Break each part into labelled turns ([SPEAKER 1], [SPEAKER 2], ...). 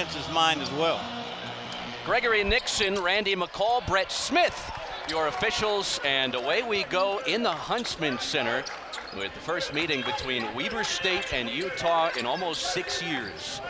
[SPEAKER 1] his mind as well.
[SPEAKER 2] Gregory Nixon, Randy McCall, Brett Smith, your officials, and away we go in the Huntsman Center with the first meeting between Weber State and Utah in almost 6 years.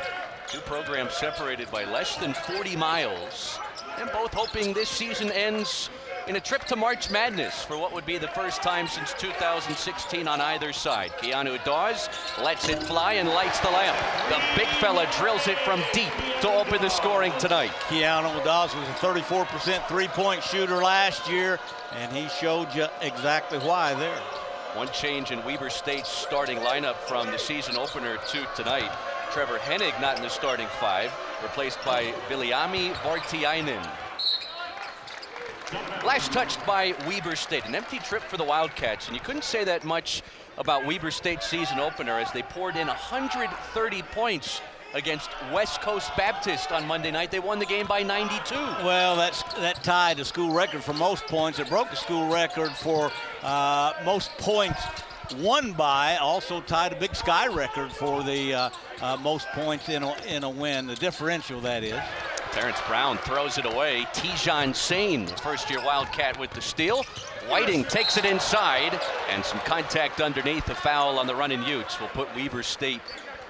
[SPEAKER 2] Two programs separated by less than 40 miles, and both hoping this season ends in a trip to March Madness for what would be the first time since 2016 on either side. Keanu Dawes lets it fly and lights the lamp. The big fella drills it from deep to open the scoring tonight.
[SPEAKER 1] Keanu Dawes was a 34% three-point shooter last year, and he showed you exactly why there.
[SPEAKER 2] One change in Weber State's starting lineup from the season opener to tonight. Trevor Hennig not in the starting five, replaced by Viliami Vartiainen. Last touched by Weber State, an empty trip for the Wildcats, and you couldn't say that much about Weber State's season opener as they poured in 130 points against West Coast Baptist on Monday night. They won the game by 92.
[SPEAKER 1] Well, that tied the school record for most points. It broke the school record for most points won by, also tied a Big Sky record for the most points in a win, the differential that is.
[SPEAKER 2] Terrence Brown throws it away. Tijan Sane, first-year Wildcat with the steal. Whiting takes it inside, and some contact underneath. The foul on the running Utes will put Weber State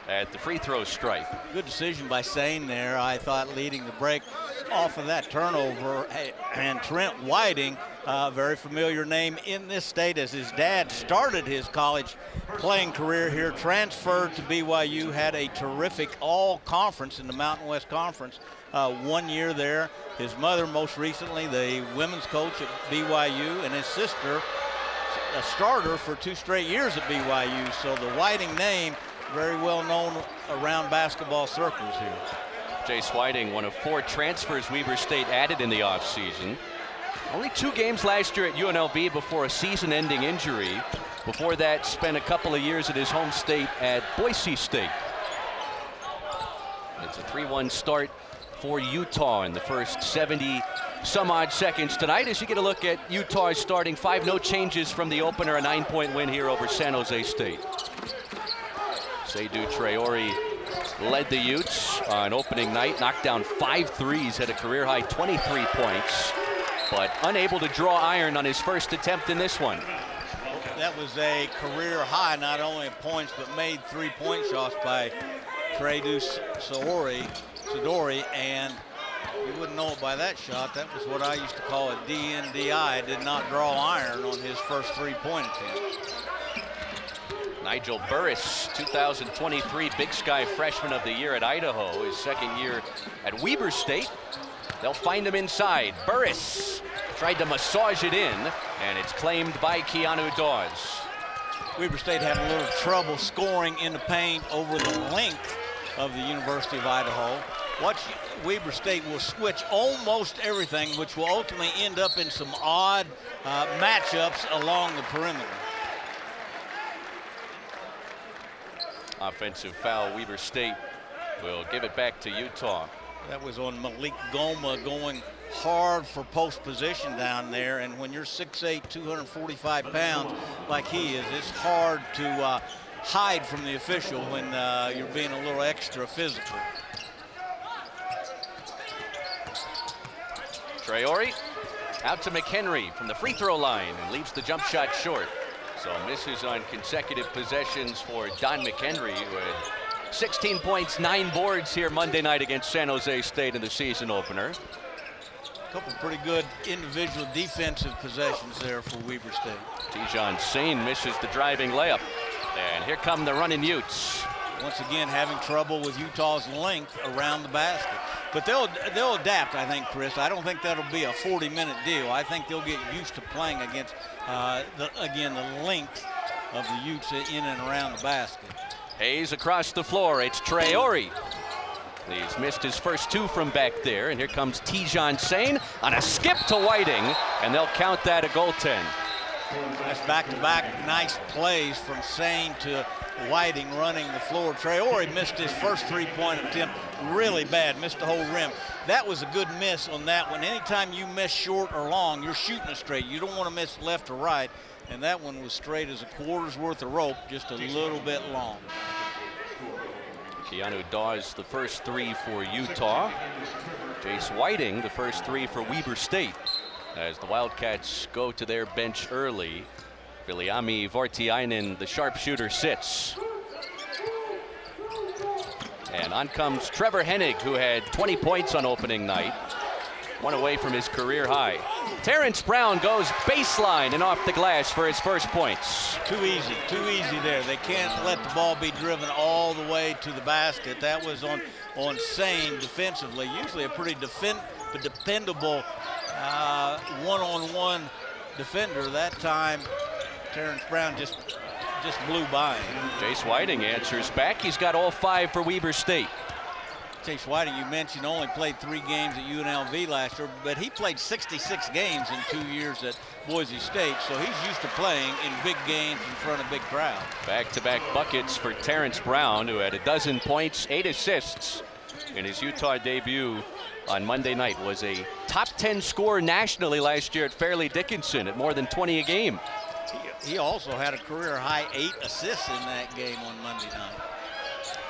[SPEAKER 2] at the free throw stripe.
[SPEAKER 1] Good decision by Sane there, I thought, leading the break off of that turnover. And Trent Whiting, a very familiar name in this state, as his dad started his college playing career here, transferred to BYU, had a terrific all-conference in the Mountain West Conference. 1 year there. His mother, most recently, the women's coach at BYU, and his sister, a starter for 2 straight years at BYU. So the Whiting name, very well known around basketball circles here.
[SPEAKER 2] Jace Whiting, one of 4 transfers Weber State added in the offseason. Only 2 games last year at UNLV before a season-ending injury. Before that, spent a couple of years at his home state at Boise State. It's a 3-1 start for Utah in the first 70-some-odd seconds tonight. As you get a look at Utah's starting 5, no changes from the opener, a 9-point win here over San Jose State. Seydou Traore led the Utes on opening night, knocked down 5 threes, had a career-high 23 points, but unable to draw iron on his first attempt in this one.
[SPEAKER 1] That was a career high, not only in points, but made 3-point shots by Seydou Sidori, and you wouldn't know it by that shot. That was what I used to call a DNDI, did not draw iron on his first 3-point attempt.
[SPEAKER 2] Nigel Burris, 2023 Big Sky Freshman of the Year at Idaho, his second year at Weber State. They'll find him inside. Burris tried to massage it in, and it's claimed by Keanu Dawes.
[SPEAKER 1] Weber State had a little trouble scoring in the paint over the length of the University of Idaho. Watch, Weber State will switch almost everything, which will ultimately end up in some odd matchups along the perimeter.
[SPEAKER 2] Offensive foul, Weber State will give it back to Utah.
[SPEAKER 1] That was on Malik Goma, going hard for post position down there, and when you're 6'8", 245 pounds like he is, it's hard to hide from the official when you're being a little extra physical. Traore
[SPEAKER 2] out to McHenry from the free throw line and leaves the jump shot short. So misses on consecutive possessions for Don McHenry, who had 16 points, 9 boards here Monday night against San Jose State in the season opener.
[SPEAKER 1] A couple pretty good individual defensive possessions there for Weber State.
[SPEAKER 2] Tijan Sane misses the driving layup. And here come the running Utes.
[SPEAKER 1] Once again, having trouble with Utah's length around the basket. But they'll adapt, I think, Chris. I don't think that'll be a 40-minute deal. I think they'll get used to playing against, the length of the Utes in and around the basket.
[SPEAKER 2] Hayes across the floor. It's Traore. He's missed his first 2 from back there. And here comes Tijan Sane on a skip to Whiting. And they'll count that a goaltend.
[SPEAKER 1] That's back-to-back nice plays from Sane to Whiting running the floor. Traore missed his first 3-point attempt really bad, missed the whole rim. That was a good miss on that one. Anytime you miss short or long, you're shooting it straight. You don't want to miss left or right, and that one was straight as a quarter's worth of rope, just a little bit long.
[SPEAKER 2] Keanu Dawes, the first 3 for Utah. Jace Whiting, the first 3 for Weber State. As the Wildcats go to their bench early, Viliami Vortiainen, the sharpshooter, sits. And on comes Trevor Hennig, who had 20 points on opening night. 1 away from his career high. Terrence Brown goes baseline and off the glass for his first points.
[SPEAKER 1] Too easy there. They can't let the ball be driven all the way to the basket. That was on Sane defensively. Usually a pretty dependable one-on-one defender. That time, Terrence Brown just blew by him.
[SPEAKER 2] Jace Whiting answers back. He's got all 5 for Weber State.
[SPEAKER 1] Jace Whiting, you mentioned, only played 3 games at UNLV last year, but he played 66 games in 2 years at Boise State, so he's used to playing in big games in front of big crowds.
[SPEAKER 2] Back-to-back buckets for Terrence Brown, who had 12 points, 8 assists in his Utah debut on Monday night. Was a top 10 scorer nationally last year at Fairleigh Dickinson at more than 20 a game.
[SPEAKER 1] He also had a career-high 8 assists in that game on Monday night.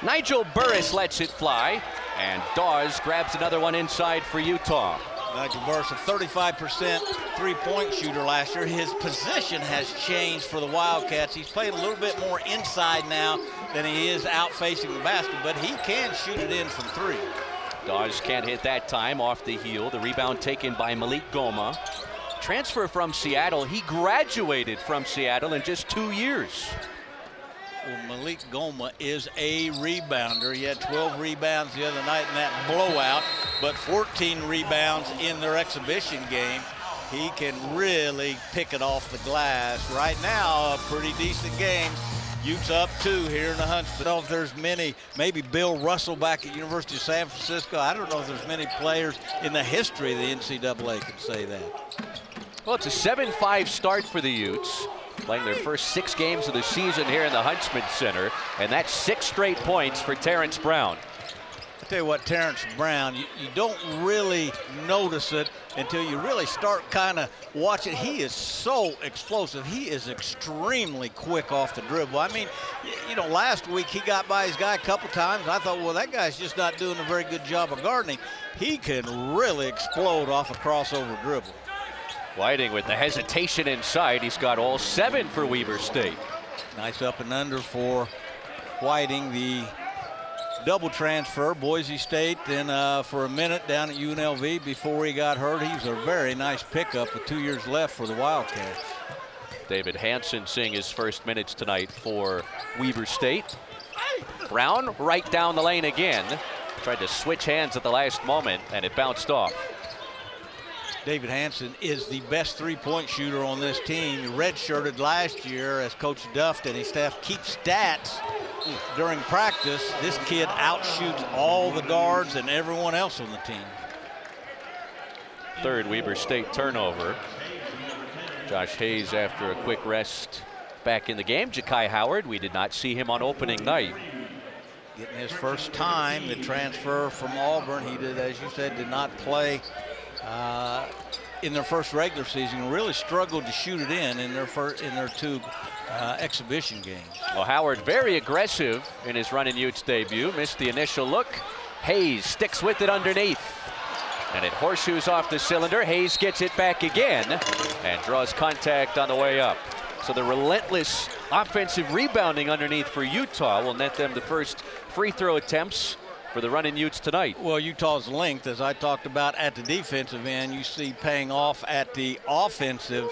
[SPEAKER 2] Nigel Burris lets it fly, and Dawes grabs another one inside for Utah.
[SPEAKER 1] Nigel Burris, a 35% three-point shooter last year. His position has changed for the Wildcats. He's playing a little bit more inside now than he is out facing the basket, but he can shoot it in from 3.
[SPEAKER 2] Dawes can't hit that time, off the heel. The rebound taken by Malik Goma. Transfer from Seattle. He graduated from Seattle in just 2 years.
[SPEAKER 1] Well, Malik Goma is a rebounder. He had 12 rebounds the other night in that blowout, but 14 rebounds in their exhibition game. He can really pick it off the glass. Right now, a pretty decent game. Utes up 2 here in the Huntsman. I don't know if there's many, maybe Bill Russell back at University of San Francisco. I don't know if there's many players in the history of the NCAA can say that.
[SPEAKER 2] Well, it's a 7-5 start for the Utes, playing their first 6 games of the season here in the Huntsman Center, and that's 6 straight points for Terrence Brown.
[SPEAKER 1] I tell you what, Terrence Brown, you don't really notice it until you really start kind of watching. He is so explosive. He is extremely quick off the dribble. I mean, you know, last week he got by his guy a couple times. I thought, well, that guy's just not doing a very good job of guarding. He can really explode off a crossover dribble.
[SPEAKER 2] Whiting with the hesitation inside. He's got all 7 for Weber State.
[SPEAKER 1] Nice up and under for Whiting, the double transfer, Boise State, then for a minute down at UNLV before he got hurt. He was a very nice pickup with 2 years left for the Wildcats.
[SPEAKER 2] David Hansen seeing his first minutes tonight for Weber State. Brown right down the lane again. Tried to switch hands at the last moment, and it bounced off.
[SPEAKER 1] David Hansen is the best three-point shooter on this team. He redshirted last year as Coach Duft and his staff keep stats during practice. This kid outshoots all the guards and everyone else on the team.
[SPEAKER 2] Third Weber State turnover. Josh Hayes, after a quick rest, back in the game. Ja'Kai Howard, we did not see him on opening night.
[SPEAKER 1] Getting his first time, the transfer from Auburn. He did, as you said, did not play in their first regular season. Really struggled to shoot it in their 2 exhibition games.
[SPEAKER 2] Well, Howard very aggressive in his run in Utes debut. Missed the initial look. Hayes sticks with it underneath, and it horseshoes off the cylinder. Hayes gets it back again and draws contact on the way up. So the relentless offensive rebounding underneath for Utah will net them the first free throw attempts for the running Utes tonight.
[SPEAKER 1] Well, Utah's length, as I talked about at the defensive end, you see paying off at the offensive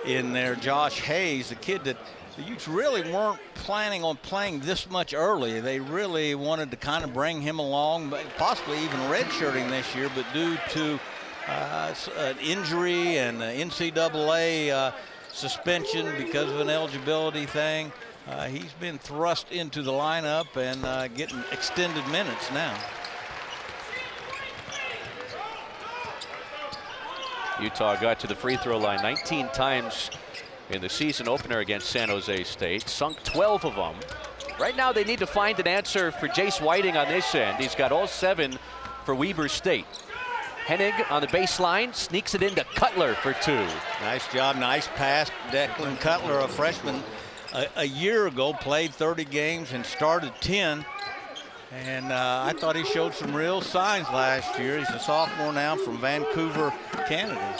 [SPEAKER 1] in there. Josh Hayes, the kid that the Utes really weren't planning on playing this much early. They really wanted to kind of bring him along, possibly even redshirting this year, but due to an injury and NCAA suspension because of an eligibility thing, he's been thrust into the lineup and getting extended minutes now.
[SPEAKER 2] Utah got to the free throw line 19 times in the season opener against San Jose State, sunk 12 of them. Right now they need to find an answer for Jace Whiting on this end. He's got all 7 for Weber State. Hennig on the baseline, sneaks it into Cutler for 2.
[SPEAKER 1] Nice job, nice pass. Declan Cutler, a freshman, a year ago, played 30 games and started 10. And I thought he showed some real signs last year. He's a sophomore now from Vancouver, Canada.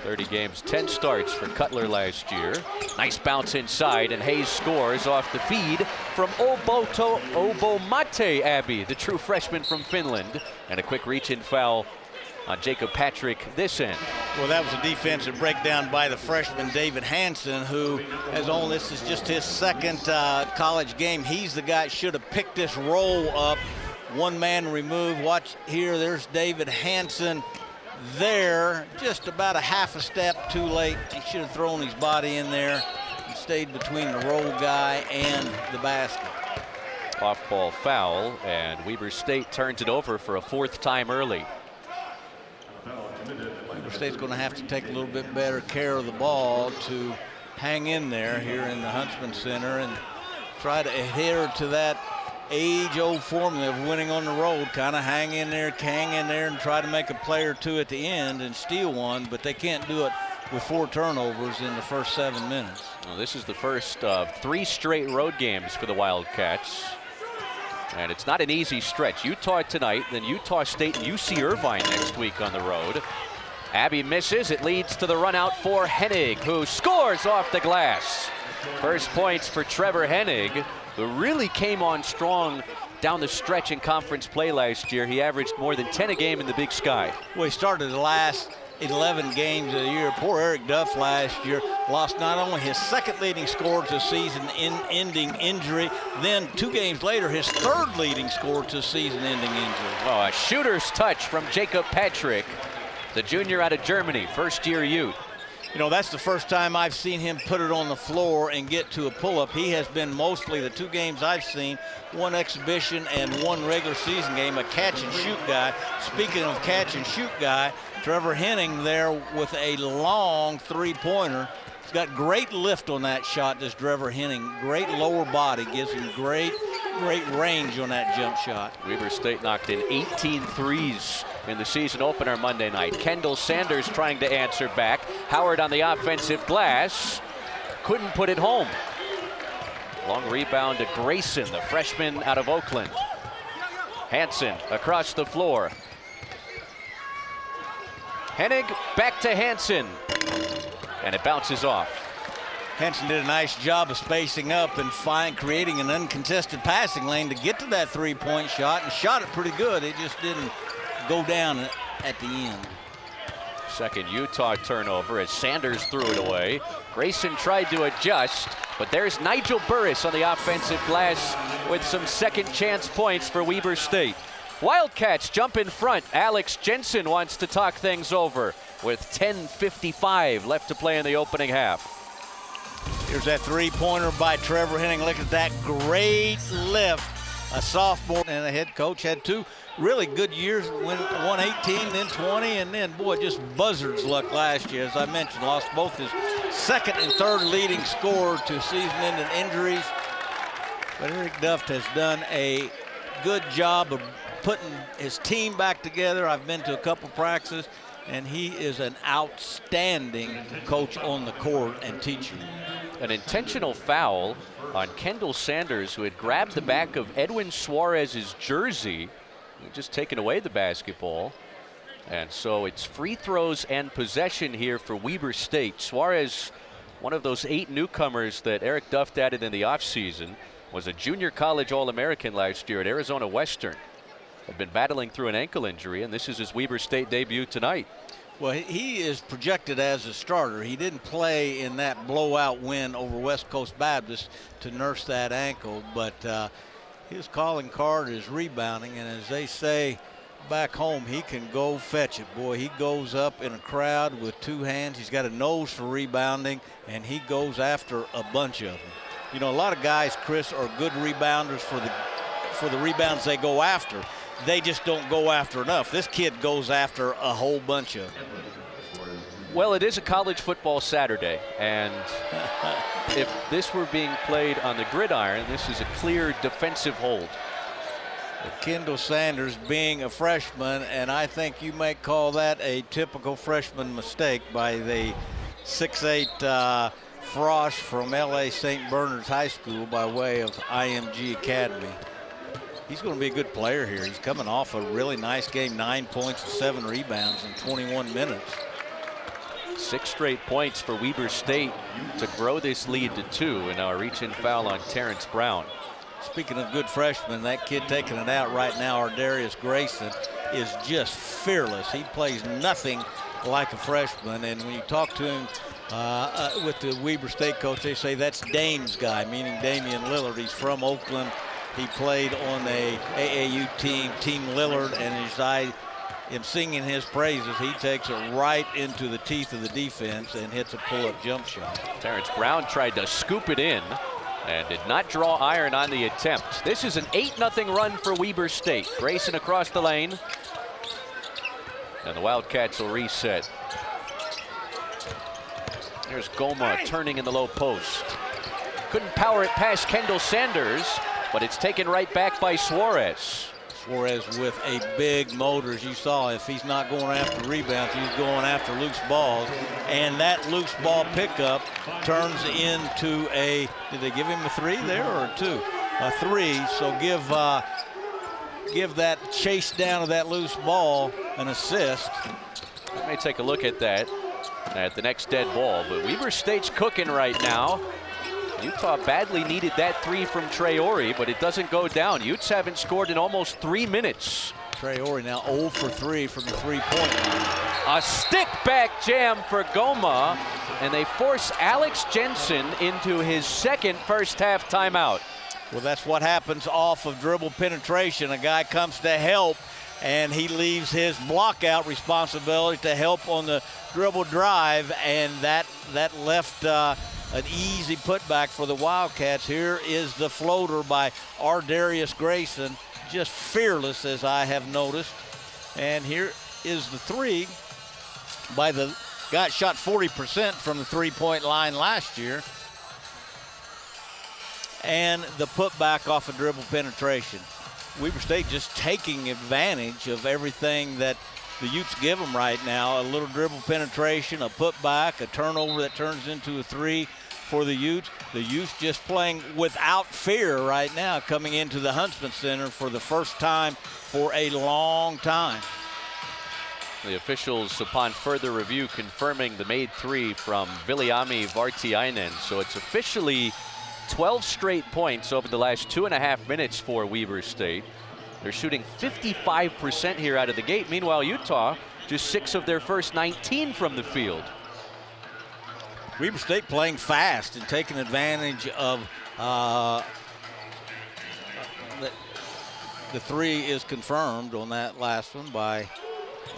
[SPEAKER 2] 30 games, 10 starts for Cutler last year. Nice bounce inside, and Hayes scores off the feed from Obomate Abbey, the true freshman from Finland. And a quick reach-in foul on Jacob Patrick this end.
[SPEAKER 1] Well, that was a defensive breakdown by the freshman David Hansen, who this is just his second college game. He's the guy that should have picked this roll up. One man removed. Watch here, there's David Hansen there, just about a half a step too late. He should have thrown his body in there and stayed between the roll guy and the basket.
[SPEAKER 2] Off-ball foul, and Weber State turns it over for a fourth time early.
[SPEAKER 1] Weber State's going to have to take a little bit better care of the ball to hang in there here in the Huntsman Center and try to adhere to that age-old formula of winning on the road. Kind of hang in there, and try to make a play or two at the end and steal one, but they can't do it with 4 turnovers in the first 7 minutes.
[SPEAKER 2] Well, this is the first of 3 straight road games for the Wildcats. And it's not an easy stretch. Utah tonight, then Utah State and UC Irvine next week on the road. Abbey misses. It leads to the run out for Hennig, who scores off the glass. First points for Trevor Hennig, who really came on strong down the stretch in conference play last year. He averaged more than 10 a game in the Big Sky.
[SPEAKER 1] Well, he started the last 11 games of the year. Poor Eric Duff last year lost not only his second leading scorer to season-ending injury, then 2 games later his third leading scorer to season-ending injury.
[SPEAKER 2] Oh, a shooter's touch from Jacob Patrick, the junior out of Germany, first-year Ute.
[SPEAKER 1] You know, that's the first time I've seen him put it on the floor and get to a pull-up. He has been mostly, the 2 games I've seen, 1 exhibition and 1 regular season game, a catch-and-shoot guy. Speaking of catch-and-shoot guy, Trevor Hennig there with a long 3-pointer. He's got great lift on that shot, this Trevor Hennig. Great lower body, gives him great range on that jump shot.
[SPEAKER 2] Weber State knocked in 18 threes in the season opener Monday night. Kendall Sanders trying to answer back. Howard on the offensive glass. Couldn't put it home. Long rebound to Grayson, the freshman out of Oakland. Hansen across the floor. Hennig back to Hansen. And it bounces off.
[SPEAKER 1] Hansen did a nice job of spacing up and creating an uncontested passing lane to get to that 3-point shot, and shot it pretty good. It just didn't go down at the end.
[SPEAKER 2] Second Utah turnover as Sanders threw it away. Grayson tried to adjust, but there's Nigel Burris on the offensive glass with some second chance points for Weber State. Wildcats jump in front. Alex Jensen wants to talk things over with 10:55 left to play in the opening half.
[SPEAKER 1] Here's that 3-pointer by Trevor Hennig. Look at that great lift. A sophomore and the head coach had 2 really good years, won 18, then 20, and then, boy, just buzzard's luck last year. As I mentioned, lost both his second and third leading scorer to season-ending injuries. But Eric Duff has done a good job of putting his team back together. I've been to a couple practices, and he is an outstanding coach on the court and teacher.
[SPEAKER 2] An intentional foul on Kendall Sanders, who had grabbed the back of Edwin Suarez's jersey, just taken away the basketball. And so it's free throws and possession here for Weber State. Suarez, one of those 8 newcomers that Eric Duff added in the offseason, was a junior college All-American last year at Arizona Western. Had been battling through an ankle injury, and this is his Weber State debut tonight.
[SPEAKER 1] Well, he is projected as a starter. He didn't play in that blowout win over West Coast Baptist to nurse that ankle, but his calling card is rebounding, and as they say back home, he can go fetch it. Boy, he goes up in a crowd with 2 hands. He's got a nose for rebounding, and he goes after a bunch of them. You know, a lot of guys, Chris, are good rebounders for the rebounds they go after. They just don't go after enough. This kid goes after a whole bunch of them.
[SPEAKER 2] Well, it is a college football Saturday, and if this were being played on the gridiron, this is a clear defensive hold.
[SPEAKER 1] Kendall Sanders being a freshman, and I think you might call that a typical freshman mistake by the 6'8" Frosh from LA St. Bernard's High School by way of IMG Academy. he's going to be a good player here. He's coming off a really nice game, 9 points and 7 rebounds in 21 minutes.
[SPEAKER 2] 6 straight points for Weber State to grow this lead to 2, and now a reach-in foul on Terrence Brown.
[SPEAKER 1] Speaking of good freshmen, that kid taking it out right now, Ardarius Grayson, is just fearless. He plays nothing like a freshman, and when you talk to him with the Weber State coach, they say that's Dame's guy, meaning Damian Lillard. He's from Oakland. He played on a AAU team, Team Lillard, and as I am singing his praises, he takes it right into the teeth of the defense and hits a pull-up jump shot.
[SPEAKER 2] Terrence Brown tried to scoop it in and did not draw iron on the attempt. This is an 8-0 run for Weber State. Grayson across the lane. And the Wildcats will reset. There's Goma turning in the low post. Couldn't power it past Kendall Sanders, but it's taken right back by Suarez.
[SPEAKER 1] Suarez with a big motor, as you saw. If he's not going after rebounds, he's going after loose balls. And that loose ball pickup turns into a, did they give him a 3 there or a 2? A 3, so give that chase down of that loose ball an assist.
[SPEAKER 2] We may take a look at that at the next dead ball, but Weber State's cooking right now. Utah badly needed that 3 from Traore, but it doesn't go down. Utes haven't scored in almost 3 minutes.
[SPEAKER 1] Traore now 0 for 3 from the 3-point line.
[SPEAKER 2] A stick back jam for Goma, and they force Alex Jensen into his second first-half timeout.
[SPEAKER 1] Well, that's what happens off of dribble penetration. A guy comes to help, and he leaves his block-out responsibility to help on the dribble drive, and that left an easy putback for the Wildcats. Here is the floater by Ardarius Grayson, just fearless, as I have noticed. And here is the 3 by the guy shot 40% from the 3-point line last year. And the putback off of dribble penetration. Weber State just taking advantage of everything that the Utes give them right now. A little dribble penetration, a putback, a turnover that turns into a 3 for the Utes. The Utes just playing without fear right now, coming into the Huntsman Center for the first time for a long time.
[SPEAKER 2] The officials, upon further review, confirming the made 3 from Viliami Vartiainen. So it's officially 12 straight points over the last 2.5 minutes for Weber State. They're shooting 55% here out of the gate. Meanwhile, Utah, just 6 of their first 19 from the field.
[SPEAKER 1] Weber State playing fast and taking advantage of the 3 is confirmed on that last one by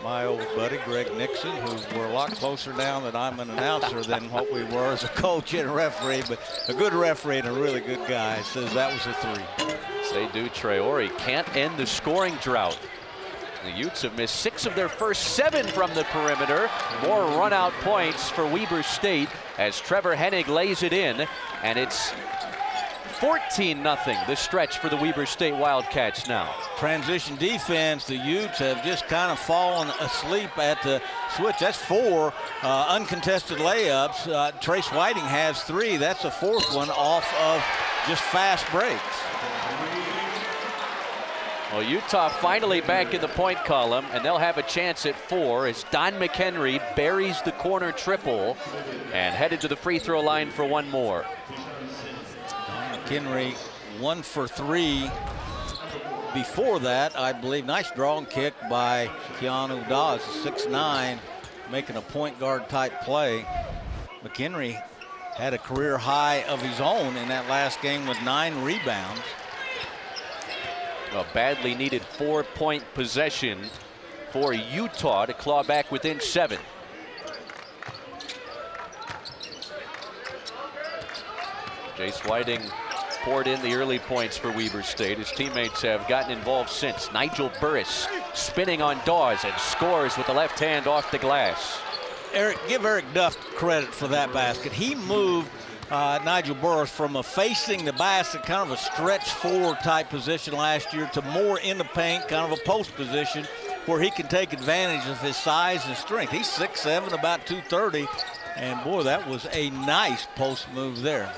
[SPEAKER 1] my old buddy Greg Nixon, who we're a lot closer now that I'm an announcer than what we were as a coach and a referee, but a good referee and a really good guy says that was a 3.
[SPEAKER 2] They do. Traore can't end the scoring drought. The Utes have missed 6 of their first 7 from the perimeter. More run-out points for Weber State as Trevor Hennig lays it in, and it's 14-0 the stretch for the Weber State Wildcats now.
[SPEAKER 1] Transition defense, the Utes have just kind of fallen asleep at the switch. That's 4 uncontested layups. Trace Whiting has 3. That's a 4th one off of just fast breaks.
[SPEAKER 2] Well, Utah finally back in the point column, and they'll have a chance at 4 as Don McHenry buries the corner triple and headed to the free throw line for 1 more.
[SPEAKER 1] McHenry 1 for 3 before that, I believe. Nice draw and kick by Keanu Dawes, 6'9", making a point guard type play. McHenry had a career high of his own in that last game with 9 rebounds.
[SPEAKER 2] A badly needed 4-point possession for Utah to claw back within 7. Jace Whiting poured in the early points for Weber State. His teammates have gotten involved since. Nigel Burris spinning on Dawes and scores with the left hand off the glass.
[SPEAKER 1] Give Eric Duff credit for that basket. He moved Nigel Burris from a facing the basket, kind of a stretch 4 type position last year, to more in the paint, kind of a post position where he can take advantage of his size and strength. He's 6'7", about 230, and boy, that was a nice post move there.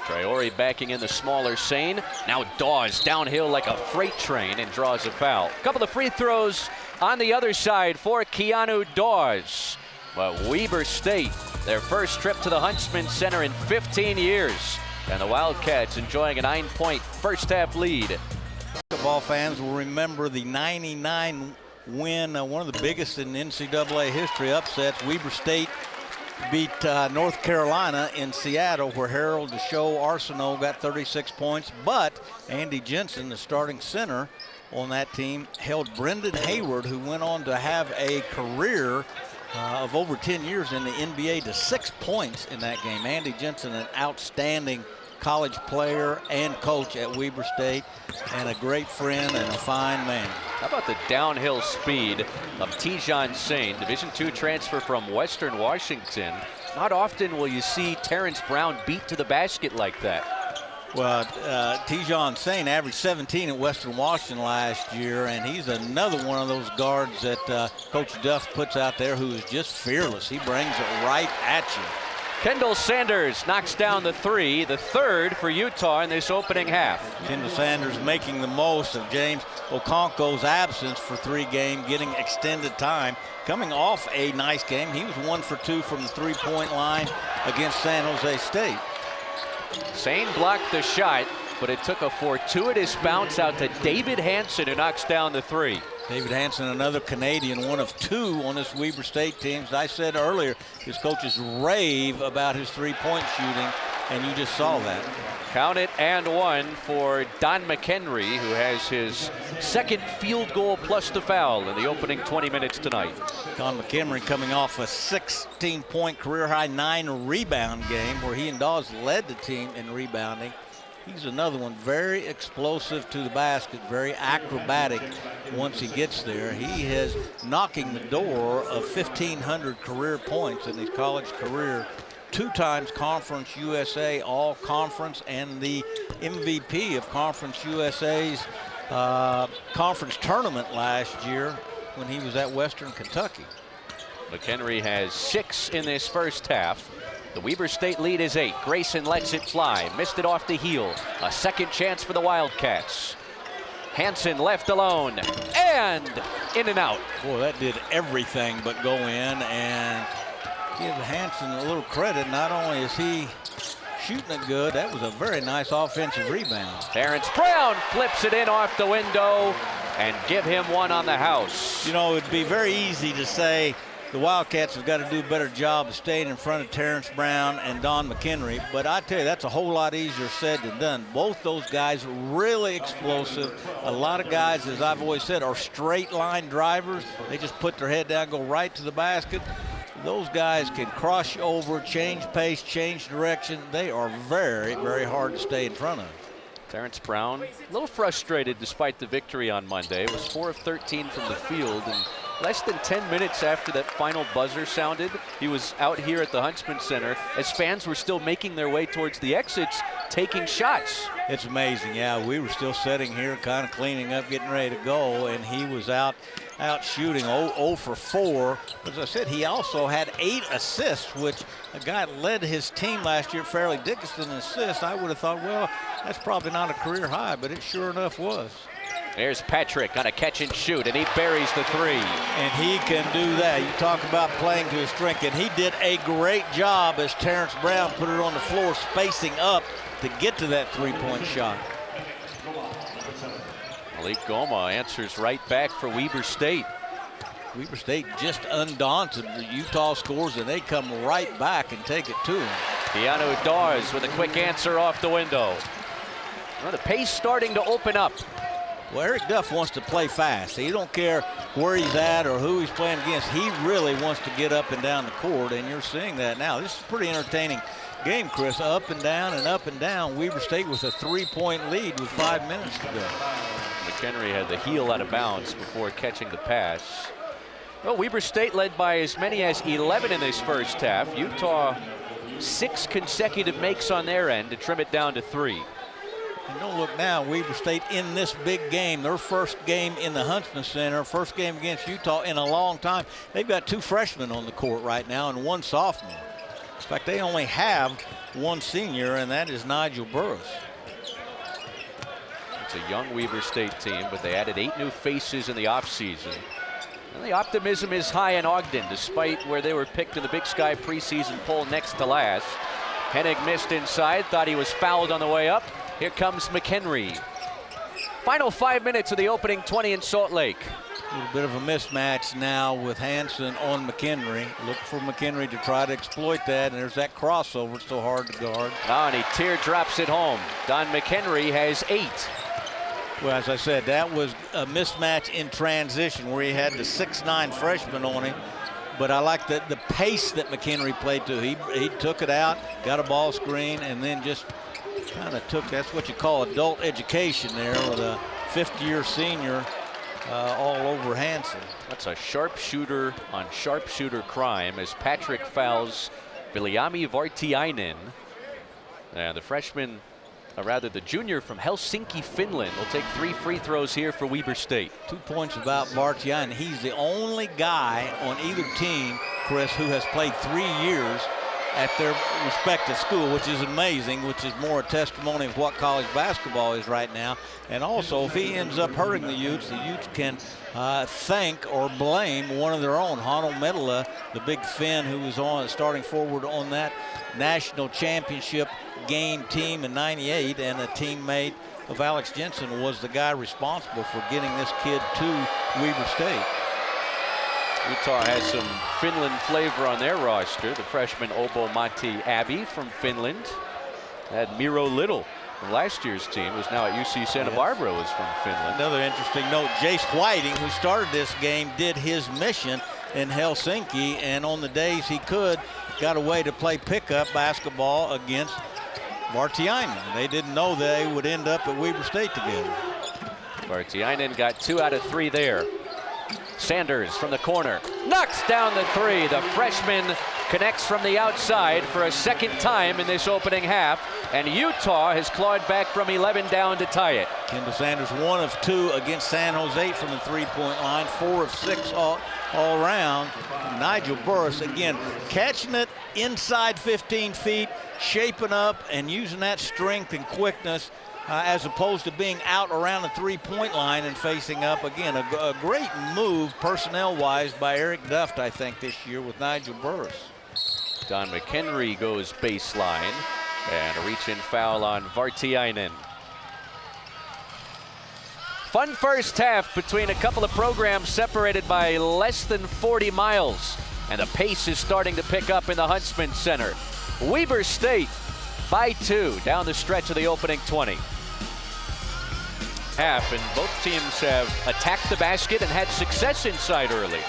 [SPEAKER 2] Traore backing in the smaller Sane. Now Dawes downhill like a freight train and draws a foul. A couple of free throws on the other side for Keanu Dawes. But Weber State, their first trip to the Huntsman Center in 15 years. And the Wildcats enjoying a 9-point first half lead.
[SPEAKER 1] Basketball fans will remember the 99 win, one of the biggest in NCAA history upsets. Weber State beat North Carolina in Seattle, where Harold DeShow Arsenault got 36 points, but Andy Jensen, the starting center on that team, held Brendan Hayward, who went on to have a career of over 10 years in the NBA, to 6 points in that game. Andy Jensen, an outstanding college player and coach at Weber State, and a great friend and a fine man.
[SPEAKER 2] How about the downhill speed of Tijon Sane, Division II transfer from Western Washington? Not often will you see Terrence Brown beat to the basket like that.
[SPEAKER 1] Well, Tijon Sane averaged 17 at Western Washington last year, and he's another one of those guards that Coach Duff puts out there who is just fearless. He brings it right at you.
[SPEAKER 2] Kendall Sanders knocks down the three, the third for Utah in this opening half.
[SPEAKER 1] Kendall Sanders making the most of James Okonkwo's absence for 3 games, getting extended time. Coming off a nice game, he was 1 for 2 from the three-point line against San Jose State.
[SPEAKER 2] Sane blocked the shot, but it took a fortuitous bounce out to David Hansen, who knocks down the three.
[SPEAKER 1] David Hansen, another Canadian, 1 of 2 on this Weber State team. As I said earlier, his coaches rave about his three-point shooting, and you just saw that.
[SPEAKER 2] Count it and 1 for Don McHenry, who has his second field goal plus the foul in the opening 20 minutes tonight.
[SPEAKER 1] Don McHenry coming off a 16-point career-high 9-rebound game where he and Dawes led the team in rebounding. He's another one, very explosive to the basket, very acrobatic once he gets there. He is knocking the door of 1,500 career points in his college career. 2 times Conference USA All-Conference, and the MVP of Conference USA's conference tournament last year when he was at Western Kentucky.
[SPEAKER 2] McHenry has 6 in this first half. The Weber State lead is 8. Grayson lets it fly, missed it off the heel. A second chance for the Wildcats. Hansen left alone, and in and out.
[SPEAKER 1] Boy, that did everything but go in, and give Hansen a little credit. Not only is he shooting it good, that was a very nice offensive rebound.
[SPEAKER 2] Terrence Brown flips it in off the window and give him 1 on the house.
[SPEAKER 1] You know, it'd be very easy to say the Wildcats have got to do a better job of staying in front of Terrence Brown and Don McHenry, but I tell you, that's a whole lot easier said than done. Both those guys really explosive. A lot of guys, as I've always said, are straight line drivers. They just put their head down, go right to the basket. Those guys can cross you over, change pace, change direction. They are very, very hard to stay in front of.
[SPEAKER 2] Terrence Brown, a little frustrated despite the victory on Monday. It was 4 of 13 from the field, and less than 10 minutes after that final buzzer sounded, he was out here at the Huntsman Center as fans were still making their way towards the exits, taking shots.
[SPEAKER 1] It's amazing. Yeah, we were still sitting here kind of cleaning up, getting ready to go, and he was out shooting 0 for 4. As I said, he also had 8 assists, which a guy that led his team last year, Fairleigh Dickinson, in assists. I would have thought, well, that's probably not a career high, but it sure enough was.
[SPEAKER 2] There's Patrick on a catch and shoot, and he buries the 3.
[SPEAKER 1] And he can do that. You talk about playing to his strength, and he did a great job as Terrence Brown put it on the floor, spacing up to get to that 3-point shot.
[SPEAKER 2] Malik Goma answers right back for Weber State.
[SPEAKER 1] Weber State just undaunted. The Utah scores, and they come right back and take it to him.
[SPEAKER 2] Keanu Dawes with a quick answer off the window. Well, the pace starting to open up.
[SPEAKER 1] Well, Eric Duff wants to play fast. He don't care where he's at or who he's playing against. He really wants to get up and down the court, and you're seeing that now. This is a pretty entertaining game, Chris. Up and down and up and down. Weber State with a 3-point lead with 5 minutes to go.
[SPEAKER 2] McHenry had the heel out of bounds before catching the pass. Well, Weber State led by as many as 11 in this first half. Utah 6 consecutive makes on their end to trim it down to 3.
[SPEAKER 1] And don't look now, Weber State in this big game, their first game in the Huntsman Center, first game against Utah in a long time. They've got 2 freshmen on the court right now and 1 sophomore. In fact, they only have one senior, and that is Nigel Burris.
[SPEAKER 2] It's a young Weber State team, but they added 8 new faces in the offseason. And the optimism is high in Ogden, despite where they were picked in the Big Sky preseason poll next to last. Hennig missed inside, thought he was fouled on the way up. Here comes McHenry. Final 5 minutes of the opening 20 in Salt Lake.
[SPEAKER 1] A little bit of a mismatch now with Hanson on McHenry. Look for McHenry to try to exploit that, and there's that crossover. It's so hard to guard.
[SPEAKER 2] Oh, and he teardrops it home. Don McHenry has 8.
[SPEAKER 1] Well, as I said, that was a mismatch in transition where he had the 6'9" freshman on him. But I like the pace that McHenry played to. He took it out, got a ball screen, and then just kind of took, that's what you call adult education there with a 5th-year senior all over Hanson.
[SPEAKER 2] That's a sharpshooter on sharpshooter crime as Patrick fouls Viljami Vartiainen. And the freshman, rather the junior from Helsinki, Finland, will take 3 free throws here for Weber State.
[SPEAKER 1] 2 points about Vartiainen. He's the only guy on either team, Chris, who has played 3 years at their respective school, which is amazing, which is more a testimony of what college basketball is right now. And also, if he ends up hurting the Utes can thank or blame one of their own, Hanno Medela, the big Finn who was on starting forward on that national championship game team in '98, and a teammate of Alex Jensen was the guy responsible for getting this kid to Weber State.
[SPEAKER 2] Utah has some Finland flavor on their roster. The freshman Obo Matti Abbey from Finland. Had Miro Little from last year's team, who's now at UC Santa Barbara, was from Finland.
[SPEAKER 1] Another interesting note, Jace Whiting, who started this game, did his mission in Helsinki, and on the days he could, got a way to play pickup basketball against Vartiainen. They didn't know they would end up at Weber State together.
[SPEAKER 2] Vartiainen got 2 out of 3 there. Sanders from the corner, knocks down the 3. The freshman connects from the outside for a 2nd time in this opening half, and Utah has clawed back from 11 down to tie it.
[SPEAKER 1] Kendall Sanders 1 of 2 against San Jose from the 3-point line, 4 of 6 all around. Nigel Burris again catching it inside 15 feet, shaping up and using that strength and quickness as opposed to being out around the 3-point line and facing up. Again, a great move personnel-wise by Eric Duft, I think, this year with Nigel Burris.
[SPEAKER 2] Don McHenry goes baseline, and a reach-in foul on Vartiainen. Fun first half between a couple of programs separated by less than 40 miles, and the pace is starting to pick up in the Huntsman Center. Weber State by 2 down the stretch of the opening 20. Half, and both teams have attacked the basket and had success inside early.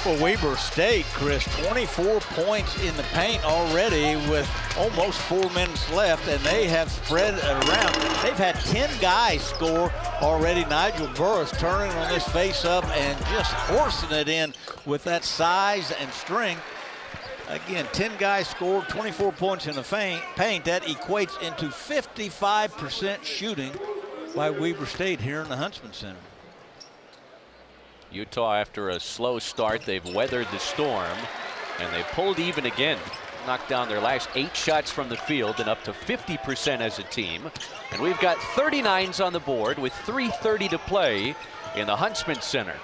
[SPEAKER 1] Well, Weber State, Chris, 24 points in the paint already with almost 4 minutes left, and they have spread it around. They've had 10 guys score already. Nigel Burris turning on this face-up and just forcing it in with that size and strength. Again, 10 guys scored, 24 points in the paint. That equates into 55% shooting by Weber State here in the Huntsman Center.
[SPEAKER 2] Utah, after a slow start, they've weathered the storm, and they pulled even again. Knocked down their last 8 shots from the field and up to 50% as a team. And we've got 39s on the board with 3:30 to play in the Huntsman Center.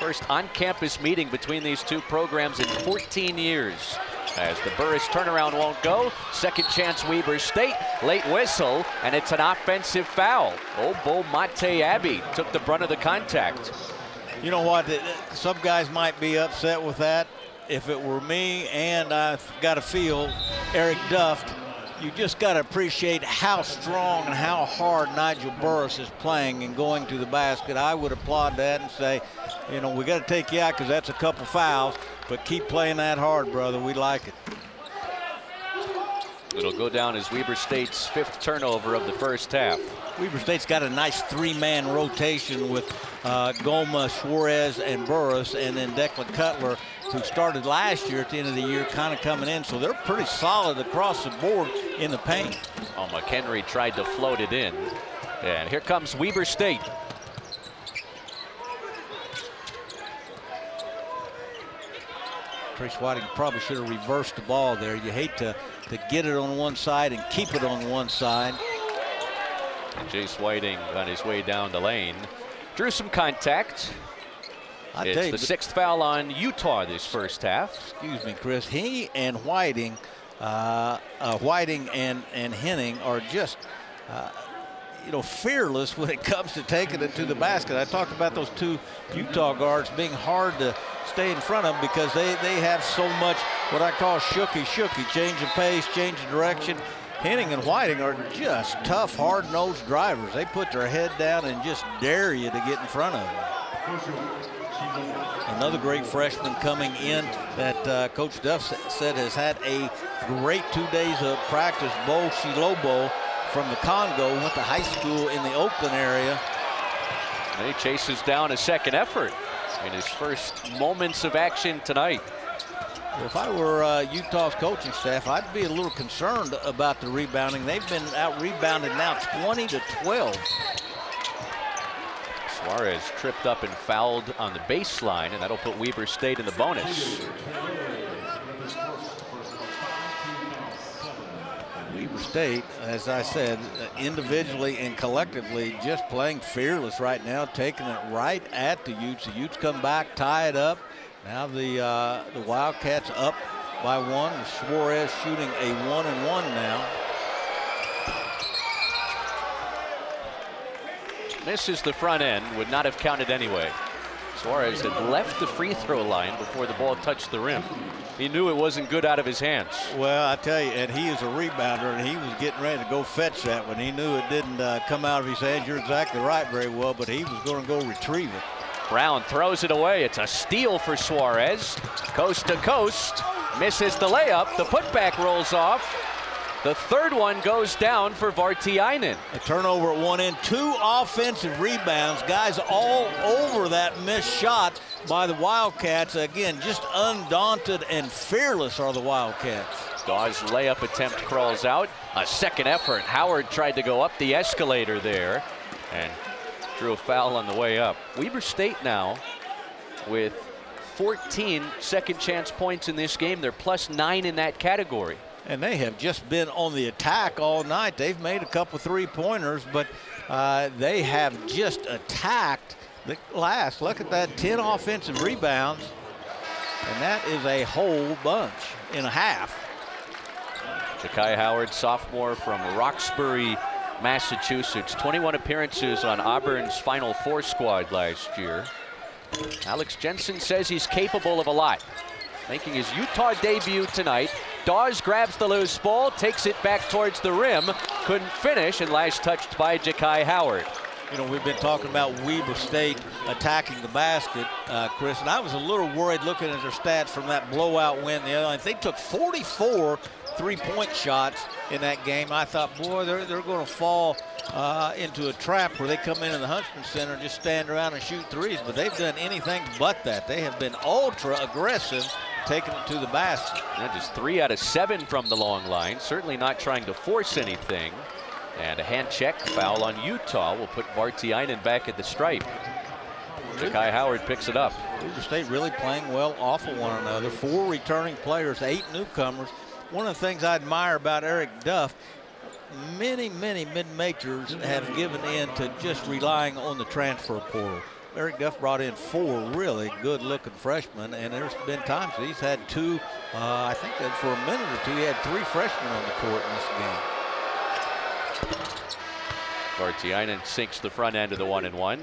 [SPEAKER 2] First on-campus meeting between these two programs in 14 years. As the Burris turnaround won't go, second chance Weber State, late whistle, and it's an offensive foul. Obo Mate Abbey took the brunt of the contact.
[SPEAKER 1] You know what, some guys might be upset with that. If it were me, and I've got to feel Eric Duft, you just got to appreciate how strong and how hard Nigel Burris is playing and going to the basket. I would applaud that and say, you know, we got to take you out because that's a couple fouls, but keep playing that hard, brother. We like it.
[SPEAKER 2] It'll go down as Weber State's 5th turnover of the first half.
[SPEAKER 1] Weber State's got a nice 3-man rotation with Goma, Suarez, and Burris, and then Declan Cutler, who started last year at the end of the year, kind of coming in. So they're pretty solid across the board in the paint.
[SPEAKER 2] Oh, McHenry tried to float it in. And here comes Weber State.
[SPEAKER 1] Trace Whiting probably should have reversed the ball there. You hate to get it on one side and keep it on one side.
[SPEAKER 2] And Jace Whiting on his way down the lane. Drew some contact. It's the sixth foul on Utah this first half.
[SPEAKER 1] Excuse me, Chris. He and Whiting, Whiting and Henning are just, fearless when it comes to taking it to the basket. I talked about those two Utah guards being hard to stay in front of them because they have so much what I call shooky, change of pace, change of direction. Henning and Whiting are just tough, hard-nosed drivers. They put their head down and just dare you to get in front of them. Another great freshman coming in that Coach Duff said has had a great 2 days of practice. Bo Shilobo from the Congo, went to high school in the Oakland area.
[SPEAKER 2] And he chases down a second effort in his first moments of action tonight.
[SPEAKER 1] Well, if I were Utah's coaching staff, I'd be a little concerned about the rebounding. They've been out-rebounded now 20-12.
[SPEAKER 2] Suarez tripped up and fouled on the baseline, and that'll put Weber State in the bonus.
[SPEAKER 1] Weber State, as I said, individually and collectively just playing fearless right now, taking it right at the Utes. The Utes come back, tie it up. Now the Wildcats up by one. Suarez shooting a 1-and-1 now.
[SPEAKER 2] Misses the front end, would not have counted anyway. Suarez had left the free throw line before the ball touched the rim. He knew it wasn't good out of his hands.
[SPEAKER 1] Well, I tell you, and he is a rebounder, and he was getting ready to go fetch that when he knew it didn't come out of his hands. You're exactly right very well, but he was going to go retrieve it.
[SPEAKER 2] Brown throws it away. It's a steal for Suarez. Coast to coast. Misses the layup. The putback rolls off. The third one goes down for Vartiainen.
[SPEAKER 1] A turnover at one end. 2 offensive rebounds. Guys all over that missed shot by the Wildcats. Again, just undaunted and fearless are the Wildcats.
[SPEAKER 2] Dawes' layup attempt crawls out. A second effort. Howard tried to go up the escalator there and drew a foul on the way up. Weber State now with 14 second chance points in this game. They're +9 in that category.
[SPEAKER 1] And they have just been on the attack all night. They've made a couple 3-pointers, but they have just attacked the glass. Look at that, 10 offensive rebounds, and that is a whole bunch in a half.
[SPEAKER 2] Ja'Kai Howard, sophomore from Roxbury, Massachusetts. 21 appearances on Auburn's Final Four squad last year. Alex Jensen says he's capable of a lot. Making his Utah debut tonight. Dawes grabs the loose ball, takes it back towards the rim, couldn't finish, and last touched by Ja'Kai Howard.
[SPEAKER 1] You know, we've been talking about Weber State attacking the basket, Chris, and I was a little worried looking at their stats from that blowout win the other night. They took 44 3-point shots in that game. I thought, boy, they're going to fall into a trap where they come into the Huntsman Center and just stand around and shoot threes, but they've done anything but that. They have been ultra aggressive taking it to the basket.
[SPEAKER 2] And just 3 out of 7 from the long line. Certainly not trying to force anything. And a hand check foul on Utah will put Vartiainen back at the stripe. Ja'Kai Howard picks it up.
[SPEAKER 1] Weber State really playing well off of one another. 4 returning players, 8 newcomers. One of the things I admire about Eric Duff, many mid-majors have given in to just relying on the transfer portal. Eric Duff brought in 4 really good-looking freshmen, and there's been times that he's had 2, I think that for a minute or 2, he had 3 freshmen on the court in this game.
[SPEAKER 2] Vartiainen sinks the front end of the 1-and-1.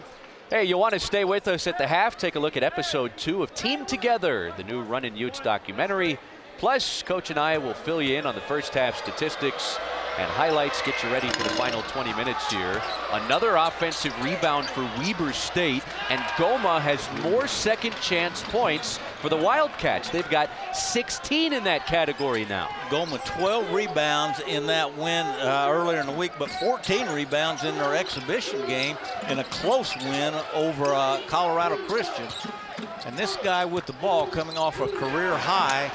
[SPEAKER 2] Hey, you want to stay with us at the half? Take a look at episode 2 of Team Together, the new Runnin' Utes documentary. Plus, Coach and I will fill you in on the first half statistics and highlights, get you ready for the final 20 minutes here. Another offensive rebound for Weber State, and Goma has more second chance points for the Wildcats. They've got 16 in that category now.
[SPEAKER 1] Goma 12 rebounds in that win earlier in the week, but 14 rebounds in their exhibition game in a close win over Colorado Christian. And this guy with the ball coming off a career high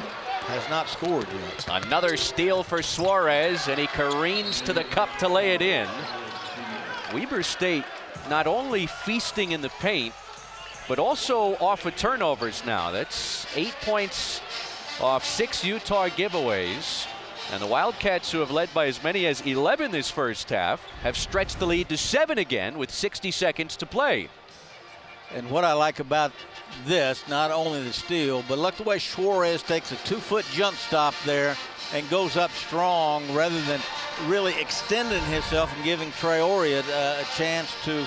[SPEAKER 1] has not scored yet.
[SPEAKER 2] Another steal for Suarez, and he careens to the cup to lay it in. Weber State not only feasting in the paint, but also off of turnovers now. That's 8 points off 6 Utah giveaways. And the Wildcats, who have led by as many as 11 this first half, have stretched the lead to 7 again with 60 seconds to play.
[SPEAKER 1] And what I like about this, not only the steal, but look the way Suarez takes a 2-foot jump stop there and goes up strong rather than really extending himself and giving Traore a chance to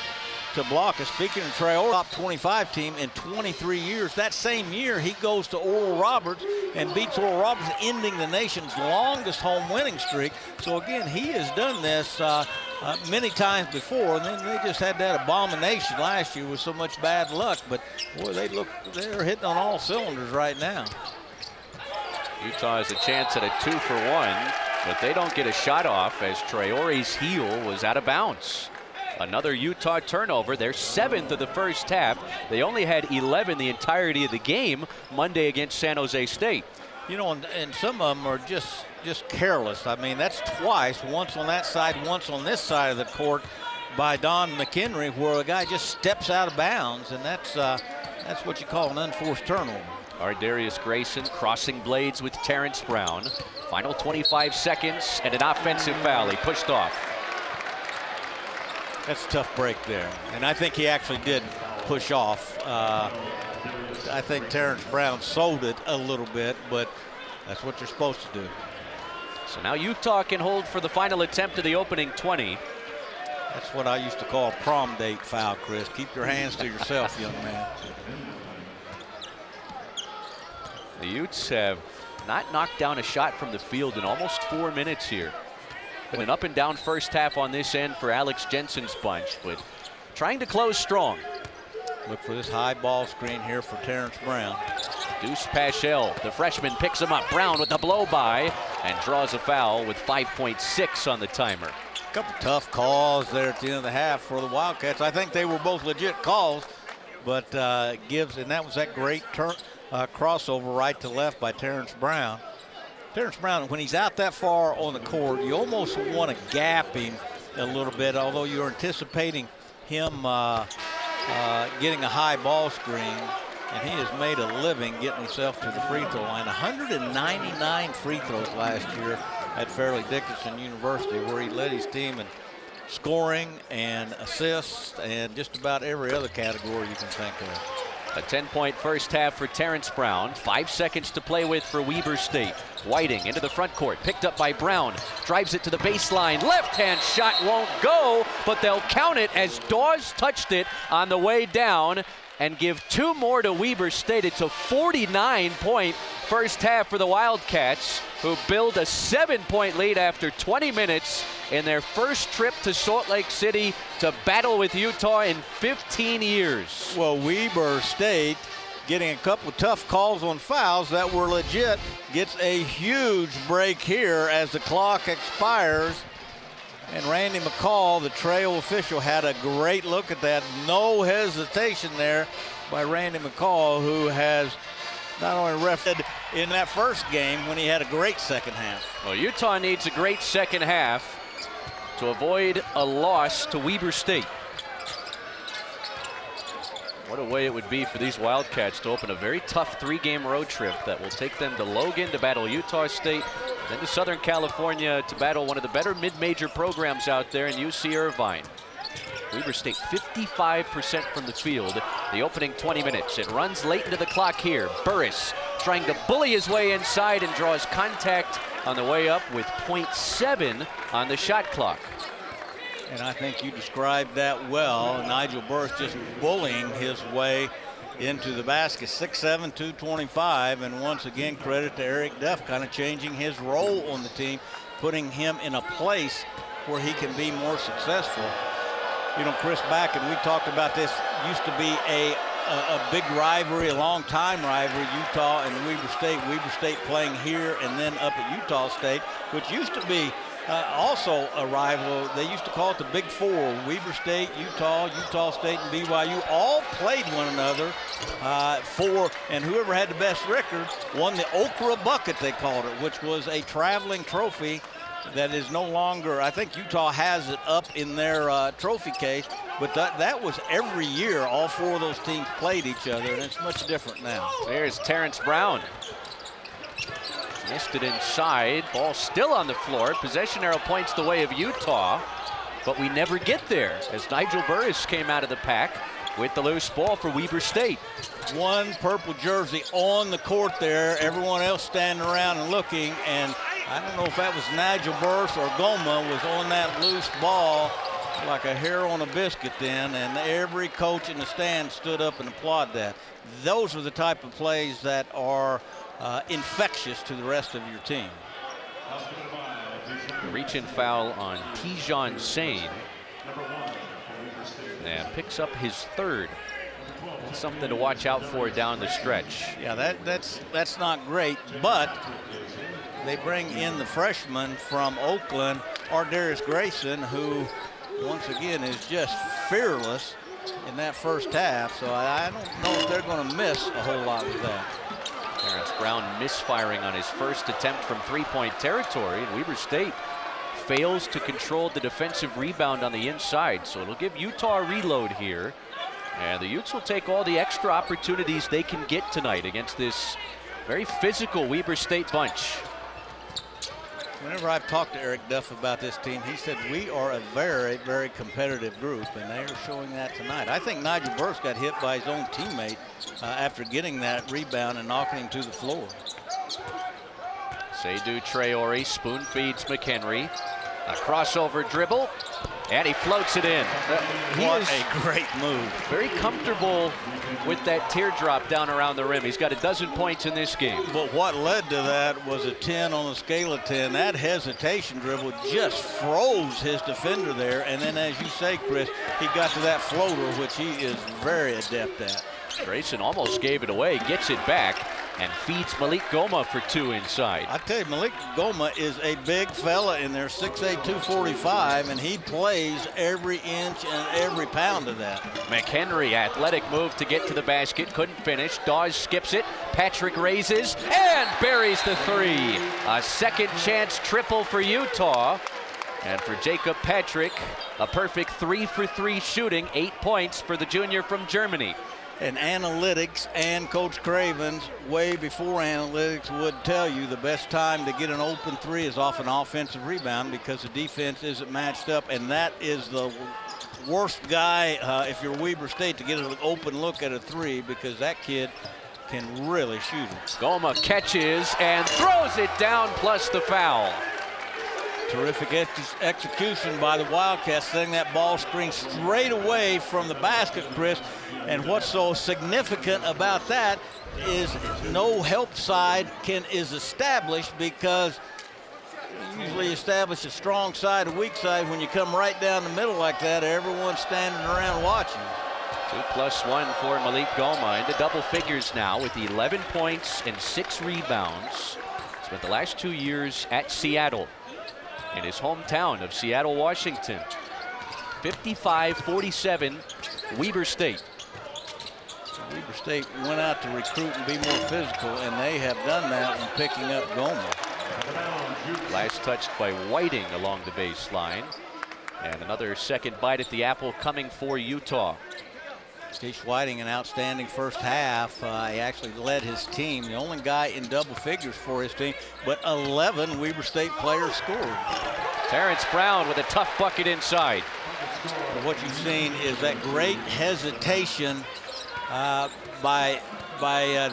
[SPEAKER 1] block it. Speaking of Traore, top 25 team in 23 years. That same year, he goes to Oral Roberts and beats Oral Roberts, ending the nation's longest home winning streak. So again, he has done this many times before, and then they just had that abomination last year with so much bad luck. But boy, they're hitting on all cylinders right now.
[SPEAKER 2] Utah has a chance at a 2-for-1, but they don't get a shot off as Traore's heel was out of bounds. Another Utah turnover, their 7th of the first half. They only had 11 the entirety of the game Monday against San Jose State.
[SPEAKER 1] You know, and some of them are just careless. I mean, that's twice, once on that side, once on this side of the court by Don McHenry, where a guy just steps out of bounds, and that's what you call an unforced turnover.
[SPEAKER 2] Darius Grayson crossing blades with Terrence Brown. Final 25 seconds and an offensive foul. He pushed off.
[SPEAKER 1] That's a tough break there, and I think he actually did push off. I think Terrence Brown sold it a little bit, but that's what you're supposed to do.
[SPEAKER 2] So now Utah can hold for the final attempt of the opening 20.
[SPEAKER 1] That's what I used to call a prom date foul, Chris. Keep your hands to yourself, young man.
[SPEAKER 2] The Utes have not knocked down a shot from the field in almost 4 minutes here. Been an up and down first half on this end for Alex Jensen's bunch, but trying to close strong.
[SPEAKER 1] Look for this high ball screen here for Terrence Brown.
[SPEAKER 2] Deuce Paschal, the freshman, picks him up. Brown with the blow by and draws a foul with 5.6 on the timer.
[SPEAKER 1] A couple tough calls there at the end of the half for the Wildcats. I think they were both legit calls, but and that was that great crossover right to left by Terrence Brown. Terrence Brown, when he's out that far on the court, you almost want to gap him a little bit, although you're anticipating him getting a high ball screen, and he has made a living getting himself to the free throw line. 199 free throws last year at Fairleigh Dickinson University, where he led his team in scoring and assists and just about every other category you can think of.
[SPEAKER 2] A 10-point first half for Terrence Brown. 5 seconds to play with for Weber State. Whiting into the front court, picked up by Brown. Drives it to the baseline. Left-hand shot won't go, but they'll count it as Dawes touched it on the way down and give 2 more to Weber State. It's a 49-point first half for the Wildcats, who build a 7-point lead after 20 minutes in their first trip to Salt Lake City to battle with Utah in 15 years.
[SPEAKER 1] Well, Weber State, getting a couple of tough calls on fouls that were legit, gets a huge break here as the clock expires. And Randy McCall, the trail official, had a great look at that. No hesitation there by Randy McCall, who has not only refereed in that first game when he had a great second half.
[SPEAKER 2] Well, Utah needs a great second half to avoid a loss to Weber State. What a way it would be for these Wildcats to open a very tough 3-game road trip that will take them to Logan to battle Utah State, then to Southern California to battle one of the better mid-major programs out there in UC Irvine. Weber State 55% from the field the opening 20 minutes. It runs late into the clock here. Burris trying to bully his way inside and draws contact on the way up with 0.7 on the shot clock.
[SPEAKER 1] And I think you described that well. Nigel Burris just bullying his way into the basket. 6'7", 225, and once again credit to Eric Duff kind of changing his role on the team, putting him in a place where he can be more successful. You know, Chris, back, and we talked about this, used to be a big rivalry, a long-time rivalry, Utah and Weber State. Weber State playing here and then up at Utah State, which used to be also a rival. They used to call it the Big Four. Weber State, Utah State, and BYU all played one another and whoever had the best record won the Okra Bucket, they called it, which was a traveling trophy that is no longer, I think Utah has it up in their trophy case, but that was every year all 4 of those teams played each other, and it's much different now.
[SPEAKER 2] There's Terrence Brown. Missed it inside. Ball still on the floor. Possession arrow points the way of Utah, but we never get there as Nigel Burris came out of the pack with the loose ball for Weber State.
[SPEAKER 1] One purple jersey on the court there. Everyone else standing around and looking. And I don't know if that was Nigel Burris or Goma was on that loose ball like a hair on a biscuit then. And every coach in the stand stood up and applauded that. Those are the type of plays that are infectious to the rest of your team.
[SPEAKER 2] Reach-in foul on Tijon Sane. And picks up his third. That's something to watch out for down the stretch.
[SPEAKER 1] Yeah, that's not great, but they bring in the freshman from Oakland, Ardarius Grayson, who once again is just fearless in that first half. So I don't know if they're going to miss a whole lot with that.
[SPEAKER 2] Terrence Brown misfiring on his first attempt from three-point territory, and Weber State fails to control the defensive rebound on the inside. So it'll give Utah a reload here. And the Utes will take all the extra opportunities they can get tonight against this very physical Weber State bunch.
[SPEAKER 1] Whenever I've talked to Eric Duff about this team, he said we are a very, very competitive group, and they are showing that tonight. I think Nigel Burris got hit by his own teammate after getting that rebound and knocking him to the floor.
[SPEAKER 2] Seydou Traore spoon feeds McHenry. A crossover dribble, and he floats it in.
[SPEAKER 1] What a great move.
[SPEAKER 2] Very comfortable with that teardrop down around the rim. He's got 12 points in this game.
[SPEAKER 1] But what led to that was a 10 on the scale of 10. That hesitation dribble just froze his defender there. And then, as you say, Chris, he got to that floater, which he is very adept at.
[SPEAKER 2] Grayson almost gave it away, gets it back, and feeds Malik Goma for two inside.
[SPEAKER 1] I tell you, Malik Goma is a big fella in there, 6'8", 245, and he plays every inch and every pound of that.
[SPEAKER 2] McHenry, athletic move to get to the basket, couldn't finish. Dawes skips it, Patrick raises, and buries the three. A second chance triple for Utah. And for Jacob Patrick, a perfect 3-for-3 shooting, 8 points for the junior from Germany.
[SPEAKER 1] And analytics and Coach Craven's, way before analytics, would tell you the best time to get an open three is off an offensive rebound because the defense isn't matched up, and that is the worst guy if you're Weber State to get an open look at a three, because that kid can really shoot it.
[SPEAKER 2] Goma catches and throws it down, plus the foul.
[SPEAKER 1] Terrific execution by the Wildcats, setting that ball screen straight away from the basket, Chris. And what's so significant about that is no help side is established, because you usually establish a strong side, a weak side. When you come right down the middle like that, everyone's standing around watching.
[SPEAKER 2] 2+1 for Malik Goma, into double figures now with 11 points and 6 rebounds. Spent the last 2 years at Seattle, in his hometown of Seattle, Washington. 55-47, Weber State.
[SPEAKER 1] Weber State went out to recruit and be more physical, and they have done that in picking up Goma.
[SPEAKER 2] Last touched by Whiting along the baseline. And another second bite at the apple coming for Utah.
[SPEAKER 1] Steve Whiting, an outstanding first half. He actually led his team, the only guy in double figures for his team, but 11 Weber State players scored.
[SPEAKER 2] Terrence Brown with a tough bucket inside.
[SPEAKER 1] But what you've seen is that great hesitation by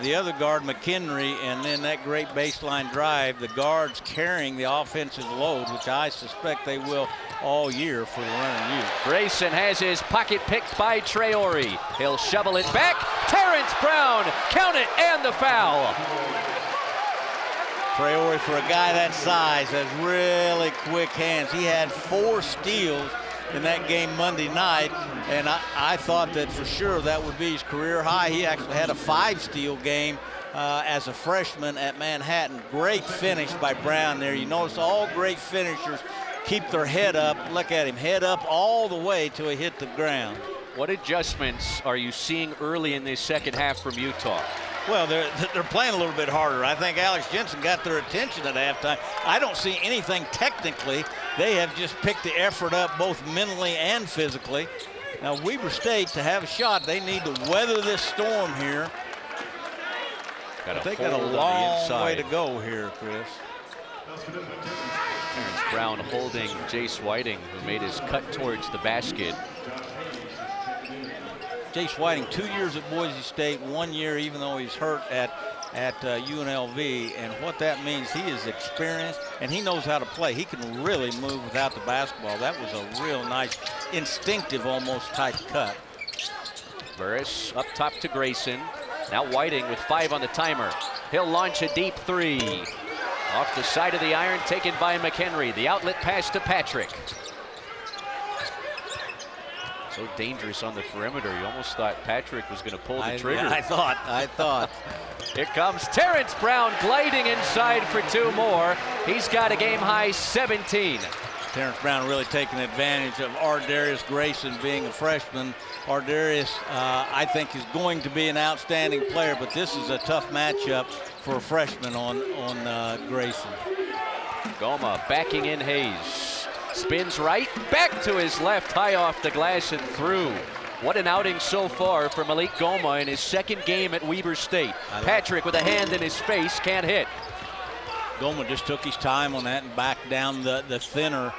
[SPEAKER 1] the other guard, McHenry, and then that great baseline drive, the guards carrying the offensive load, which I suspect they will all year for the running Utes.
[SPEAKER 2] Grayson has his pocket picked by Traore. He'll shovel it back. Terrence Brown, count it, and the foul.
[SPEAKER 1] Traore, for a guy that size, has really quick hands. He had 4 steals in that game Monday night, and I thought that for sure that would be his career high. He actually had a 5-steal game as a freshman at Manhattan. Great finish by Brown there. You notice all great finishers keep their head up. Look at him, head up all the way till he hit the ground.
[SPEAKER 2] What adjustments are you seeing early in this second half from Utah?
[SPEAKER 1] Well, they're playing a little bit harder. I think Alex Jensen got their attention at halftime. I don't see anything technically. They have just picked the effort up both mentally and physically. Now, Weber State, to have a shot, they need to weather this storm here. They got a long way to go here, Chris.
[SPEAKER 2] Terrence Brown holding Jace Whiting, who made his cut towards the basket.
[SPEAKER 1] Jace Whiting, 2 years at Boise State, 1 year even though he's hurt at UNLV, and what that means, he is experienced and he knows how to play. He can really move without the basketball. That was a real nice, instinctive almost type cut.
[SPEAKER 2] Burris up top to Grayson. Now Whiting with 5 on the timer. He'll launch a deep 3. Off the side of the iron, taken by McHenry. The outlet pass to Patrick. So dangerous on the perimeter. You almost thought Patrick was going to pull the trigger.
[SPEAKER 1] I thought.
[SPEAKER 2] Here comes Terrence Brown gliding inside for 2 more. He's got a game-high 17.
[SPEAKER 1] Terrence Brown really taking advantage of Ardarius Grayson being a freshman. Ardarius, I think, is going to be an outstanding player, but this is a tough matchup for a freshman on Grayson.
[SPEAKER 2] Goma backing in Hayes. Spins right, back to his left, high off the glass and through. What an outing so far for Malik Goma in his 2nd game at Weber State. Patrick with a hand in his face, can't hit.
[SPEAKER 1] Goma just took his time on that and backed down the thinner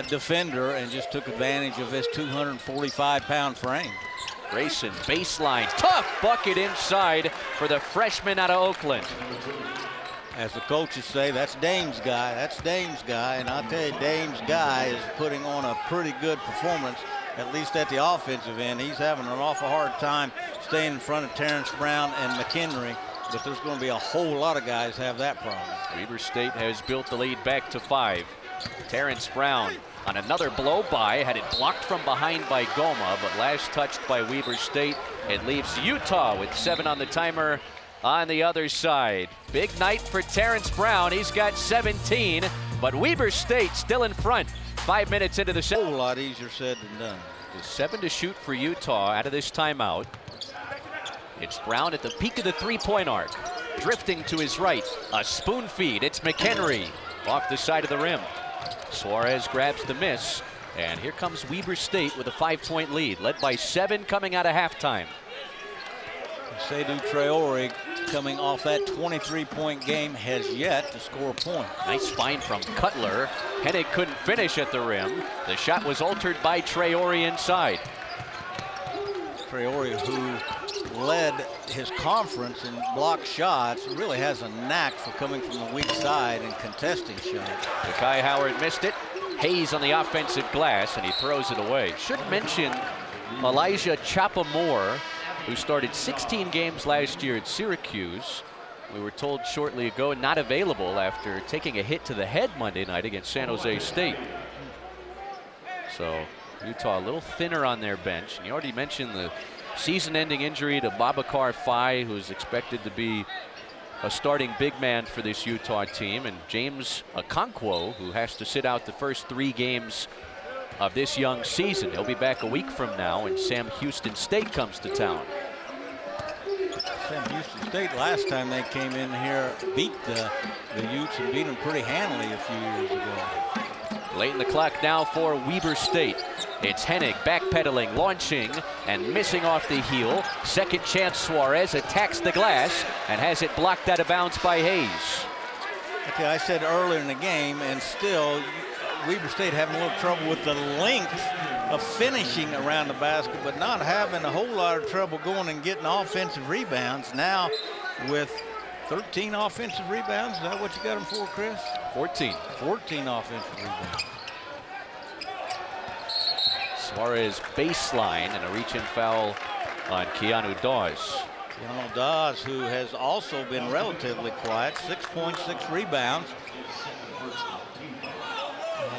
[SPEAKER 1] defender and just took advantage of his 245-pound frame.
[SPEAKER 2] Grayson, baseline, tough bucket inside for the freshman out of Oakland.
[SPEAKER 1] As the coaches say, that's Dame's guy. That's Dame's guy. And I'll tell you, Dame's guy is putting on a pretty good performance, at least at the offensive end. He's having an awful hard time staying in front of Terrence Brown and McHenry, but there's going to be a whole lot of guys have that problem.
[SPEAKER 2] Weber State has built the lead back to 5. Terrence Brown on another blow by, had it blocked from behind by Goma, but last touched by Weber State. It leaves Utah with 7 on the timer on the other side. Big night for Terrence Brown. He's got 17, but Weber State still in front. 5 minutes into the set.
[SPEAKER 1] A whole lot easier said than done.
[SPEAKER 2] 7 to shoot for Utah out of this timeout. It's Brown at the peak of the 3-point arc. Drifting to his right, a spoon feed. It's McHenry off the side of the rim. Suarez grabs the miss, and here comes Weber State with a 5-point lead, led by 7 coming out of halftime.
[SPEAKER 1] Seydou Traore, coming off that 23-point game, has yet to score a point.
[SPEAKER 2] Nice find from Cutler. Hennig couldn't finish at the rim. The shot was altered by Traore inside.
[SPEAKER 1] Traore, who led his conference in block shots, really has a knack for coming from the weak side and contesting shots.
[SPEAKER 2] Kai Howard missed it. Hayes on the offensive glass, and he throws it away. Should mention Elijah Chapamore, who started 16 games last year at Syracuse. We were told shortly ago not available after taking a hit to the head Monday night against San Jose State. So Utah a little thinner on their bench. And you already mentioned the season-ending injury to Babacar Faye, who's expected to be a starting big man for this Utah team, and James Okonkwo, who has to sit out the first 3 games of this young season. He'll be back a week from now, and Sam Houston State comes to town.
[SPEAKER 1] Sam Houston State, last time they came in here, beat the Utes and beat them pretty handily a few years ago.
[SPEAKER 2] Late in the clock now for Weber State. It's Hennig backpedaling, launching, and missing off the heel. Second chance, Suarez attacks the glass and has it blocked out of bounds by Hayes.
[SPEAKER 1] Okay, I said earlier in the game, and still Weber State having a little trouble with the length of finishing around the basket, but not having a whole lot of trouble going and getting offensive rebounds. Now with 13 offensive rebounds, is that what you got them for, Chris?
[SPEAKER 2] 14.
[SPEAKER 1] 14 offensive rebounds.
[SPEAKER 2] Suarez baseline and a reach-in foul on Keanu Dawes.
[SPEAKER 1] Keanu Dawes, who has also been relatively quiet, 6.6 rebounds.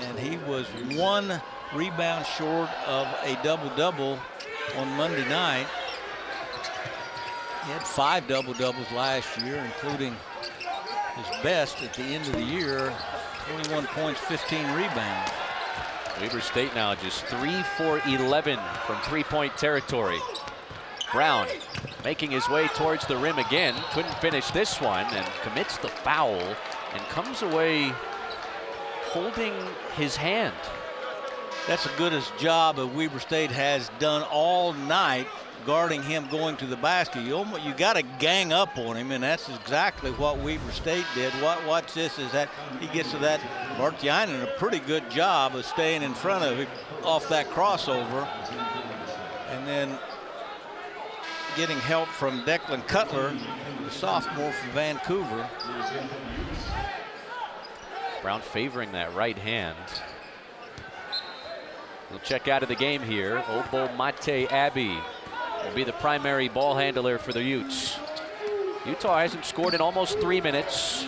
[SPEAKER 1] And he was 1 rebound short of a double-double on Monday night. He had 5 double-doubles last year, including his best at the end of the year, 21 points, 15 rebounds.
[SPEAKER 2] Weber State now just 3 for 11 from 3-point territory. Brown making his way towards the rim again. Couldn't finish this one and commits the foul and comes away holding his hand.
[SPEAKER 1] that's the goodest job that Weber State has done all night, guarding him going to the basket. You got to gang up on him, and that's exactly what Weber State did. Watch this, is that he gets to that. Vartiainen, a pretty good job of staying in front of him off that crossover, and then getting help from Declan Cutler, the sophomore from Vancouver.
[SPEAKER 3] Brown favoring that right hand. We'll check out of the game here. Obo Mate Abbey will be the primary ball handler for the Utes. Utah hasn't scored in almost 3 minutes.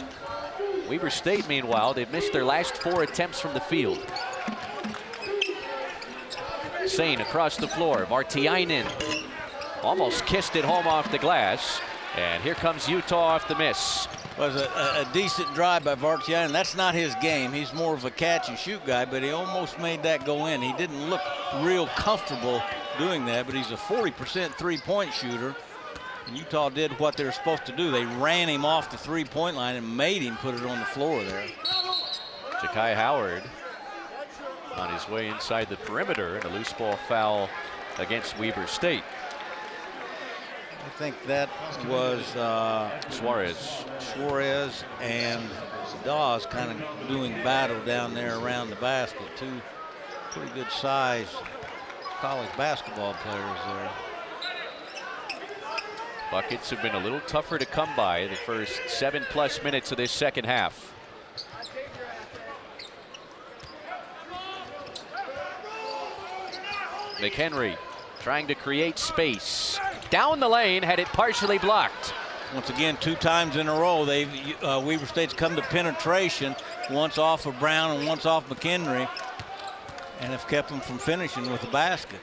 [SPEAKER 3] Weber State, meanwhile, they've missed their last 4 attempts from the field. Sane across the floor. Vartiainen almost kissed it home off the glass. And here comes Utah off the miss.
[SPEAKER 1] Was a decent drive by Vartiainen. That's not his game. He's more of a catch and shoot guy, but he almost made that go in. He didn't look real comfortable doing that, but he's a 40% three-point shooter. And Utah did what they were supposed to do. They ran him off the three-point line and made him put it on the floor there.
[SPEAKER 3] Ja'Kai Howard on his way inside the perimeter, and a loose ball foul against Weber State.
[SPEAKER 1] I think that was Suarez and Dawes kind of doing battle down there around the basket. Two pretty good size college basketball players there.
[SPEAKER 3] Buckets have been a little tougher to come by the first 7+ minutes of this second half. McHenry trying to create space. Down the lane, had it partially blocked.
[SPEAKER 1] Once again, 2 times in a row, Weber State's come to penetration, once off of Brown and once off McHenry, and have kept them from finishing with the basket.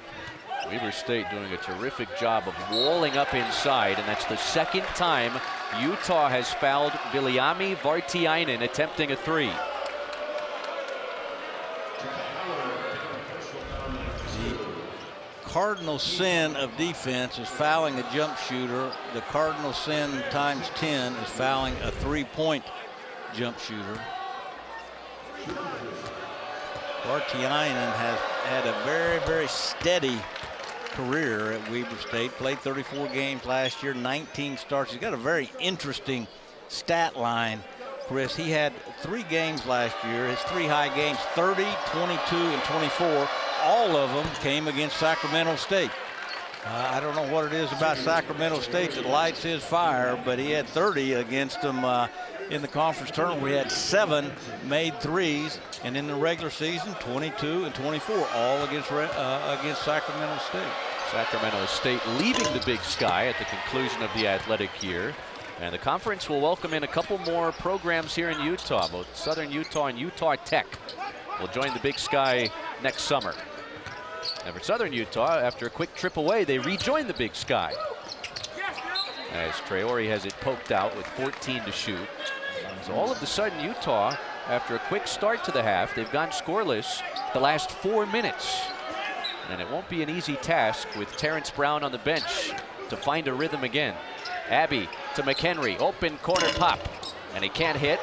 [SPEAKER 3] Weber State doing a terrific job of walling up inside, and that's the second time Utah has fouled Viliami Vartiainen attempting a 3.
[SPEAKER 1] Cardinal sin of defense is fouling a jump shooter. The cardinal sin times 10 is fouling a 3-point jump shooter. Vartiainen has had a very, very steady career at Weber State. Played 34 games last year, 19 starts. He's got a very interesting stat line, Chris. He had 3 games last year. His 3 high games, 30, 22, and 24. All of them came against Sacramento State. I don't know what it is about Sacramento State that lights his fire, but he had 30 against them in the conference tournament. We had 7 made threes, and in the regular season, 22 and 24, all against Sacramento State.
[SPEAKER 3] Sacramento State leaving the Big Sky at the conclusion of the athletic year. And the conference will welcome in a couple more programs here in Utah. Both Southern Utah and Utah Tech will join the Big Sky next summer. And for Southern Utah, after a quick trip away, they rejoin the Big Sky. As Traore has it poked out with 14 to shoot. So all of a sudden, Utah, after a quick start to the half, they've gone scoreless the last 4 minutes. And it won't be an easy task with Terrence Brown on the bench to find a rhythm again. Abbey to McHenry, open corner pop, and he can't hit.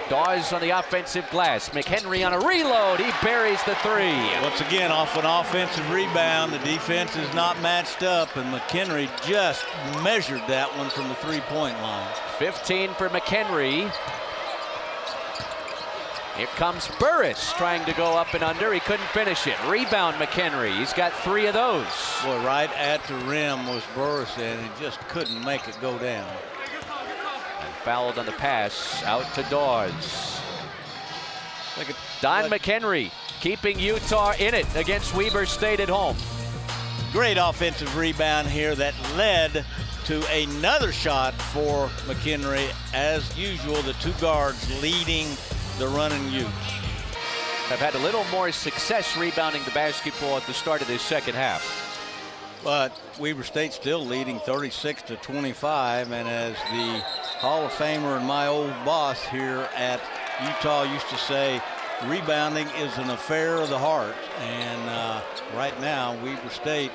[SPEAKER 3] Dawes on the offensive glass. McHenry on a reload. He buries the 3.
[SPEAKER 1] Once again, off an offensive rebound. The defense is not matched up, and McHenry just measured that one from the 3-point line.
[SPEAKER 3] 15 for McHenry. Here comes Burris trying to go up and under. He couldn't finish it. Rebound McHenry. He's got 3 of those.
[SPEAKER 1] Boy, right at the rim was Burris, and he just couldn't make it go down.
[SPEAKER 3] Fouled on the pass out to Dawes. Don McHenry keeping Utah in it against Weber State at home.
[SPEAKER 1] Great offensive rebound here that led to another shot for McHenry. As usual, the 2 guards leading the running Utes.
[SPEAKER 3] Have had a little more success rebounding the basketball at the start of this second half.
[SPEAKER 1] But Weber State still leading 36-25, and as the Hall of Famer and my old boss here at Utah used to say, rebounding is an affair of the heart. And right now, Weber State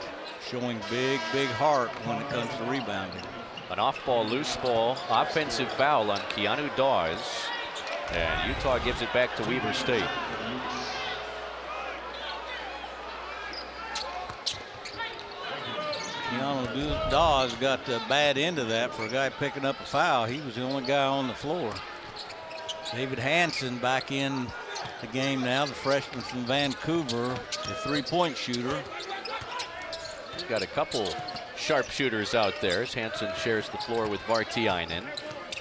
[SPEAKER 1] showing big, big heart when it comes to rebounding.
[SPEAKER 3] An off-ball, loose ball, offensive foul on Keanu Dawes. And Utah gives it back to Weber State.
[SPEAKER 1] Keanu Dawes got the bad end of that for a guy picking up a foul. He was the only guy on the floor. David Hansen back in the game now, the freshman from Vancouver, the three-point shooter.
[SPEAKER 3] He's got a couple sharpshooters out there as Hansen shares the floor with Vartiainen.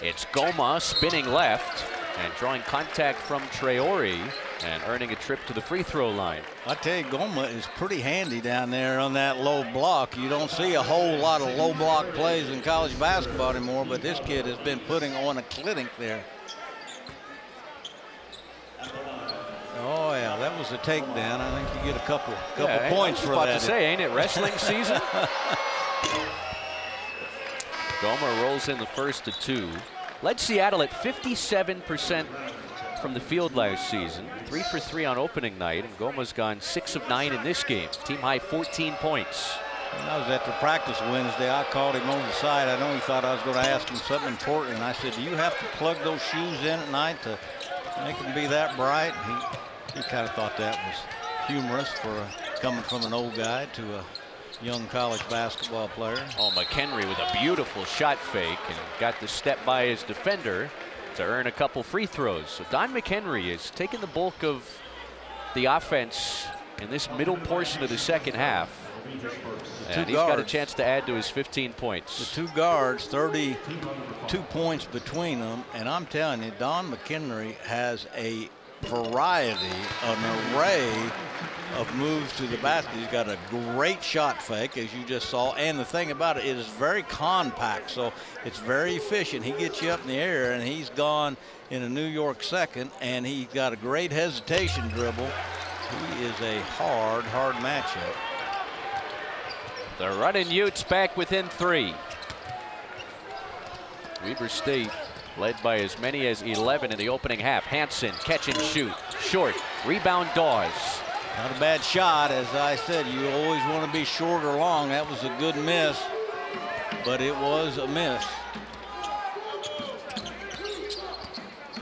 [SPEAKER 3] It's Goma spinning left and drawing contact from Traore and earning a trip to the free throw line.
[SPEAKER 1] I tell you, Goma is pretty handy down there on that low block. You don't see a whole lot of low block plays in college basketball anymore, but this kid has been putting on a clinic there. Oh yeah, that was a takedown. I think you get a couple points for that.
[SPEAKER 3] I was about to say, ain't it wrestling season? Goma rolls in the first of two. Led Seattle at 57% from the field last season. 3 for 3 on opening night, and Goma's gone 6 of 9 in this game. Team high 14 points.
[SPEAKER 1] When I was at the practice Wednesday, I called him over the side. I know he thought I was going to ask him something important, and I said, do you have to plug those shoes in at night to make them be that bright? He kind of thought that was humorous for coming from an old guy to a young college basketball player.
[SPEAKER 3] Oh, McHenry with a beautiful shot fake and got the step by his defender to earn a couple free throws. So Don McHenry is taking the bulk of the offense in this middle portion of the second half. And he's got a chance to add to his 15 points.
[SPEAKER 1] The two guards, 32 points between them. And I'm telling you, Don McHenry has a variety, an array of moves to the basket. He's got a great shot fake, as you just saw, and the thing about it is very compact, so it's very efficient. He gets you up in the air, and he's gone in a New York second, and he's got a great hesitation dribble. He is a hard matchup.
[SPEAKER 3] The running Utes back within 3. Weber State led by as many as 11 in the opening half. Hansen catch and shoot, short, rebound Dawes.
[SPEAKER 1] Not a bad shot. As I said, you always want to be short or long. That was a good miss, but it was a miss.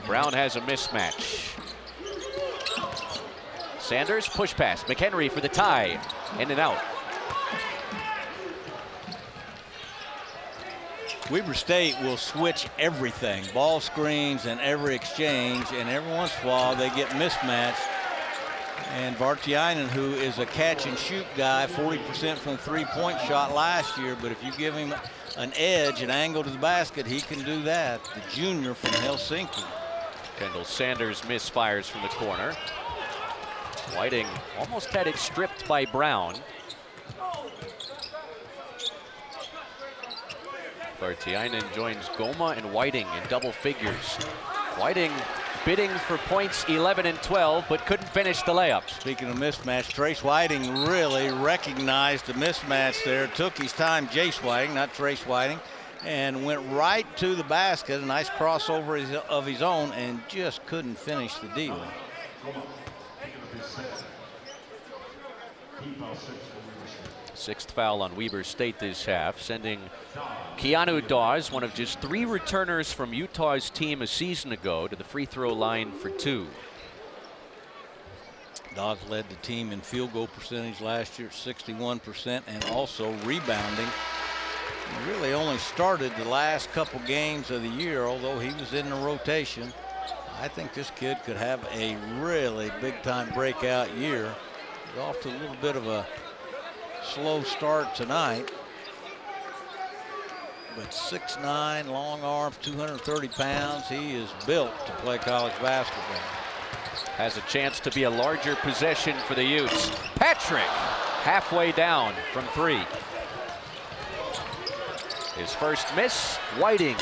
[SPEAKER 3] Brown has a mismatch. Sanders push pass. McHenry for the tie. In and out.
[SPEAKER 1] Weber State will switch everything, ball screens and every exchange, and every once in a while they get mismatched. And Vartiainen, who is a catch and shoot guy, 40% from the three-point shot last year, but if you give him an edge, an angle to the basket, he can do that. The junior from Helsinki.
[SPEAKER 3] Kendall Sanders misfires from the corner. Whiting almost had it stripped by Brown. Vartiainen joins Goma and Whiting in double figures. Whiting bidding for points 11 and 12, but couldn't finish the layup.
[SPEAKER 1] Speaking of mismatch, Trace Whiting really recognized the mismatch there. Took his time, Jace Whiting, not Trace Whiting, and went right to the basket. A nice crossover of his own, and just couldn't finish the deal.
[SPEAKER 3] Sixth foul on Weber State this half, sending Keanu Dawes, one of just 3 returners from Utah's team a season ago, to the free throw line for 2.
[SPEAKER 1] Dawes led the team in field goal percentage last year at 61%, and also rebounding. He really only started the last couple games of the year, although he was in the rotation. I think this kid could have a really big-time breakout year. He's off to a little bit of a slow start tonight, but 6'9", long arms, 230 pounds. He is built to play college basketball.
[SPEAKER 3] Has a chance to be a larger possession for the Utes. Patrick halfway down from 3. His first miss. Whiting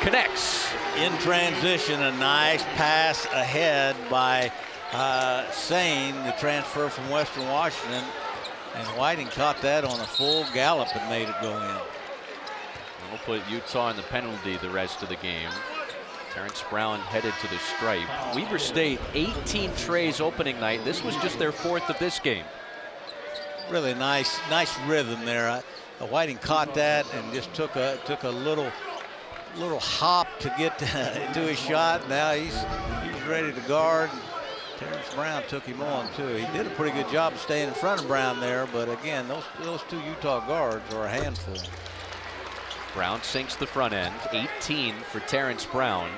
[SPEAKER 3] connects.
[SPEAKER 1] In transition, a nice pass ahead by Sane, the transfer from Western Washington. And Whiting caught that on a full gallop and made it go in.
[SPEAKER 3] We'll put Utah in the penalty the rest of the game. Terrence Brown headed to the stripe. Weber State 18 trays opening night. This was just their 4th of this game.
[SPEAKER 1] Really nice rhythm there. Whiting caught that and just took a little hop to get to his shot. Now he's ready to guard. Terrence Brown took him on too. He did a pretty good job of staying in front of Brown there, but again, those two Utah guards are a handful.
[SPEAKER 3] Brown sinks the front end. 18 for Terrence Brown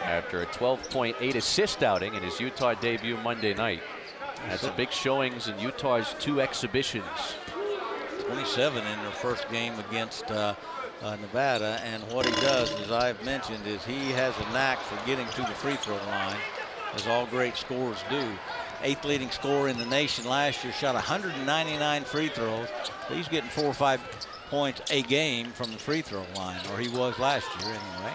[SPEAKER 3] after a 12.8 assist outing in his Utah debut Monday night. That's a big showings in Utah's 2 exhibitions.
[SPEAKER 1] 27 in their first game against Nevada, and what he does, as I've mentioned, is he has a knack for getting to the free throw line, as all great scorers do. 8th leading scorer in the nation last year, shot 199 free throws. He's getting 4 or 5 points a game from the free throw line, or he was last year anyway.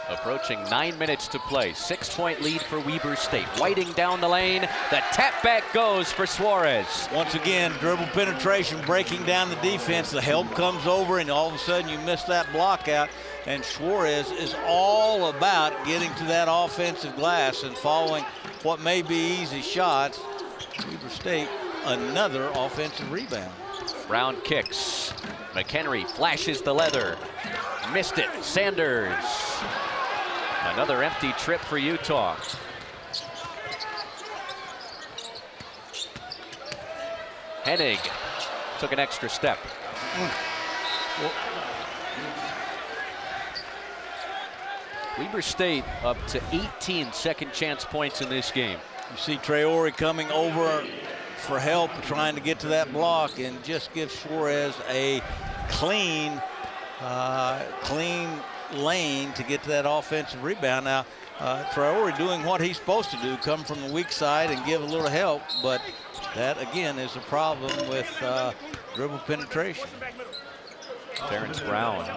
[SPEAKER 3] Approaching 9 minutes to play. 6-point lead for Weber State. Whiting down the lane. The tap back goes for Suarez.
[SPEAKER 1] Once again, dribble penetration, breaking down the defense. The help comes over, and all of a sudden you miss that block out. And Suarez is all about getting to that offensive glass and following what may be easy shots. Weber State, another offensive rebound.
[SPEAKER 3] Brown kicks. McHenry flashes the leather. Missed it. Sanders. Another empty trip for Utah. Hennig took an extra step. Weber State up to 18 second chance points in this game.
[SPEAKER 1] You see Traore coming over for help, trying to get to that block, and just gives Suarez a clean lane to get to that offensive rebound. Now, Traore doing what he's supposed to do, come from the weak side and give a little help, but that again is a problem with dribble penetration.
[SPEAKER 3] Terrence Brown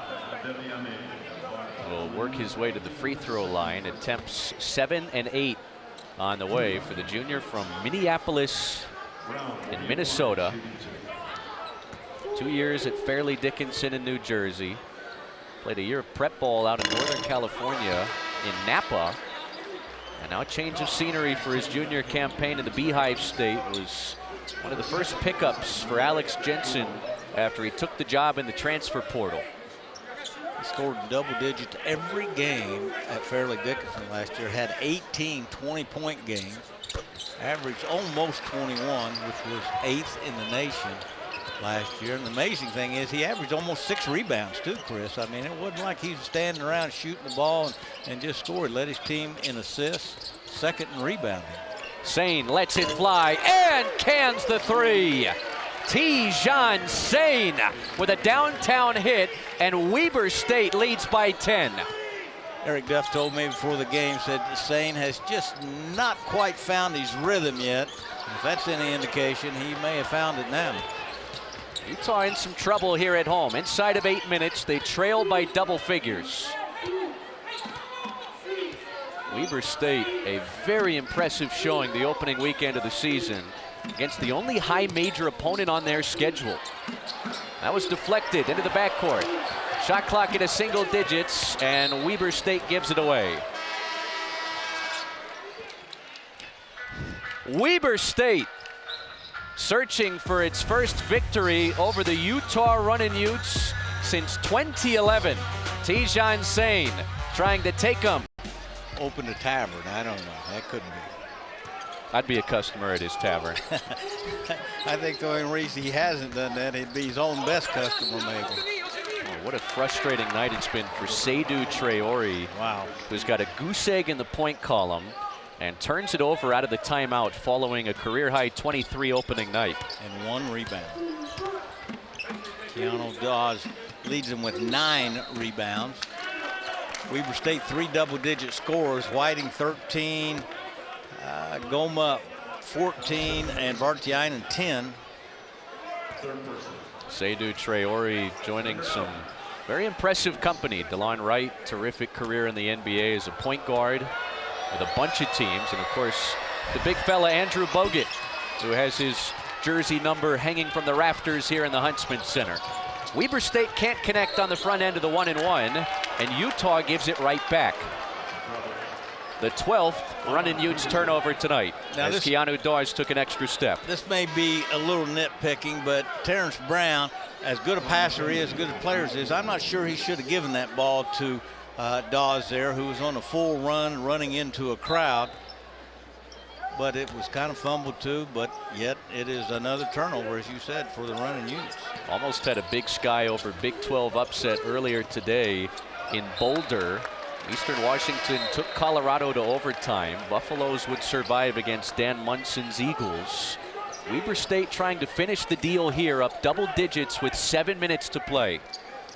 [SPEAKER 3] will work his way to the free throw line. Attempts 7 and 8 on the way for the junior from Minneapolis in Minnesota. 2 years at Fairleigh Dickinson in New Jersey. Played a year of prep ball out in Northern California in Napa. And now a change of scenery for his junior campaign in the Beehive State. Was one of the first pickups for Alex Jensen after he took the job in the transfer portal.
[SPEAKER 1] He scored double digits every game at Fairleigh Dickinson last year. Had 18 20-point games. Averaged almost 21, which was 8th in the nation last year. And the amazing thing is he averaged almost 6 rebounds too, Chris. I mean, it wasn't like he was standing around shooting the ball and just scored. Led his team in assists, second in rebounding.
[SPEAKER 3] Sane lets it fly and cans the 3. Tijan Sane with a downtown hit, and Weber State leads by 10.
[SPEAKER 1] Eric Duff told me before the game, said Sane has just not quite found his rhythm yet. If that's any indication, he may have found it now.
[SPEAKER 3] Utah in some trouble here at home. Inside of 8 minutes, they trail by double figures. Weber State, a very impressive showing the opening weekend of the season against the only high major opponent on their schedule. That was deflected into the backcourt. Shot clock at a single digits, and Weber State gives it away. Weber State searching for its first victory over the Utah Runnin' Utes since 2011. Tijan Sane trying to take them.
[SPEAKER 1] Open a tavern, I don't know, that couldn't be.
[SPEAKER 3] I'd be a customer at his tavern.
[SPEAKER 1] I think the only reason he hasn't done that, he'd be his own best customer maybe.
[SPEAKER 3] Oh, what a frustrating night it's been for Seydou Traore.
[SPEAKER 1] Wow. Who's
[SPEAKER 3] got a goose egg in the point column and turns it over out of the timeout following a career-high 23 opening night.
[SPEAKER 1] And 1 rebound. Keanu Dawes leads them with 9 rebounds. Weber State 3 double-digit scorers. Whiting 13, Goma 14, and Vartiainen 10.
[SPEAKER 3] Seydou Traore joining some very impressive company. DeLon Wright, terrific career in the NBA as a point guard with a bunch of teams. And of course, the big fella Andrew Bogut, who has his jersey number hanging from the rafters here in the Huntsman Center. Weber State can't connect on the front end of the 1-and-1, and Utah gives it right back. The 12th Runnin' Utes turnover tonight, now as Keanu Dawes took an extra step.
[SPEAKER 1] This may be a little nitpicking, but Terrence Brown, as good a passer he is, as good a player as he is, I'm not sure he should have given that ball to Dawes there, who was on a full run, running into a crowd. but it was kind of fumbled too, but yet it is another turnover, as you said, for the running Utes.
[SPEAKER 3] Almost had a Big Sky over Big 12 upset earlier today in Boulder. Eastern Washington took Colorado to overtime. Buffaloes would survive against Dan Munson's Eagles. Weber State trying to finish the deal here, up double digits with 7 minutes to play.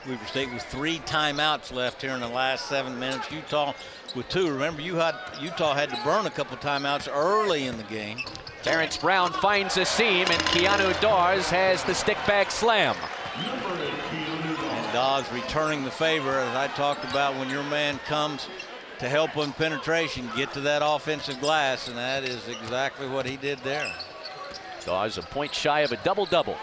[SPEAKER 1] Weber State with 3 timeouts left here in the last 7 minutes. Utah with 2. Remember, Utah had to burn a couple timeouts early in the game.
[SPEAKER 3] Terrence Brown finds a seam, and Keanu Dawes has the stick back slam.
[SPEAKER 1] And Dawes returning the favor, as I talked about, when your man comes to help on penetration, get to that offensive glass, and that is exactly what he did there.
[SPEAKER 3] Dawes a point shy of a double-double.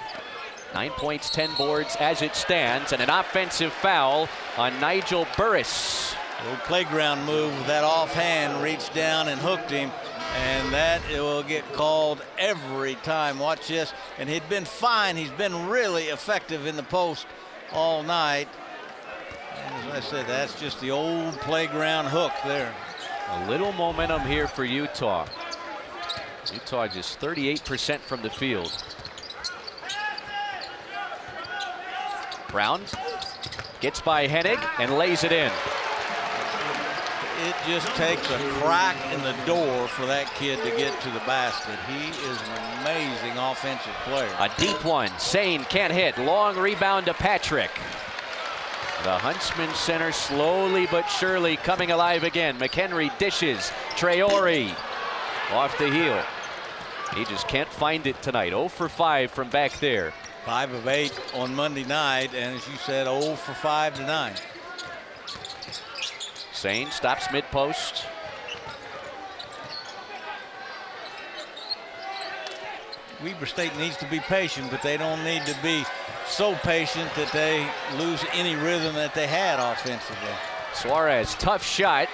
[SPEAKER 3] 9 points, 10 boards as it stands, and an offensive foul on Nigel Burris.
[SPEAKER 1] Little playground move with that offhand, reached down and hooked him, and that it will get called every time. Watch this, and he'd been fine. He's been really effective in the post all night. And as I said, that's just the old playground hook there.
[SPEAKER 3] A little momentum here for Utah. Utah just 38% from the field. Brown gets by Hennig and lays it in.
[SPEAKER 1] It just takes a crack in the door for that kid to get to the basket. He is an amazing offensive player.
[SPEAKER 3] A deep one. Sane can't hit. Long rebound to Patrick. The Huntsman center slowly but surely coming alive again. McHenry dishes. Traore off the heel. He just can't find it tonight. 0 for 5 from back there.
[SPEAKER 1] 5 of 8 on Monday night, and as you said, 0 for 5 tonight.
[SPEAKER 3] Sane stops mid-post.
[SPEAKER 1] Weber State needs to be patient, but they don't need to be so patient that they lose any rhythm that they had offensively.
[SPEAKER 3] Suarez, tough shot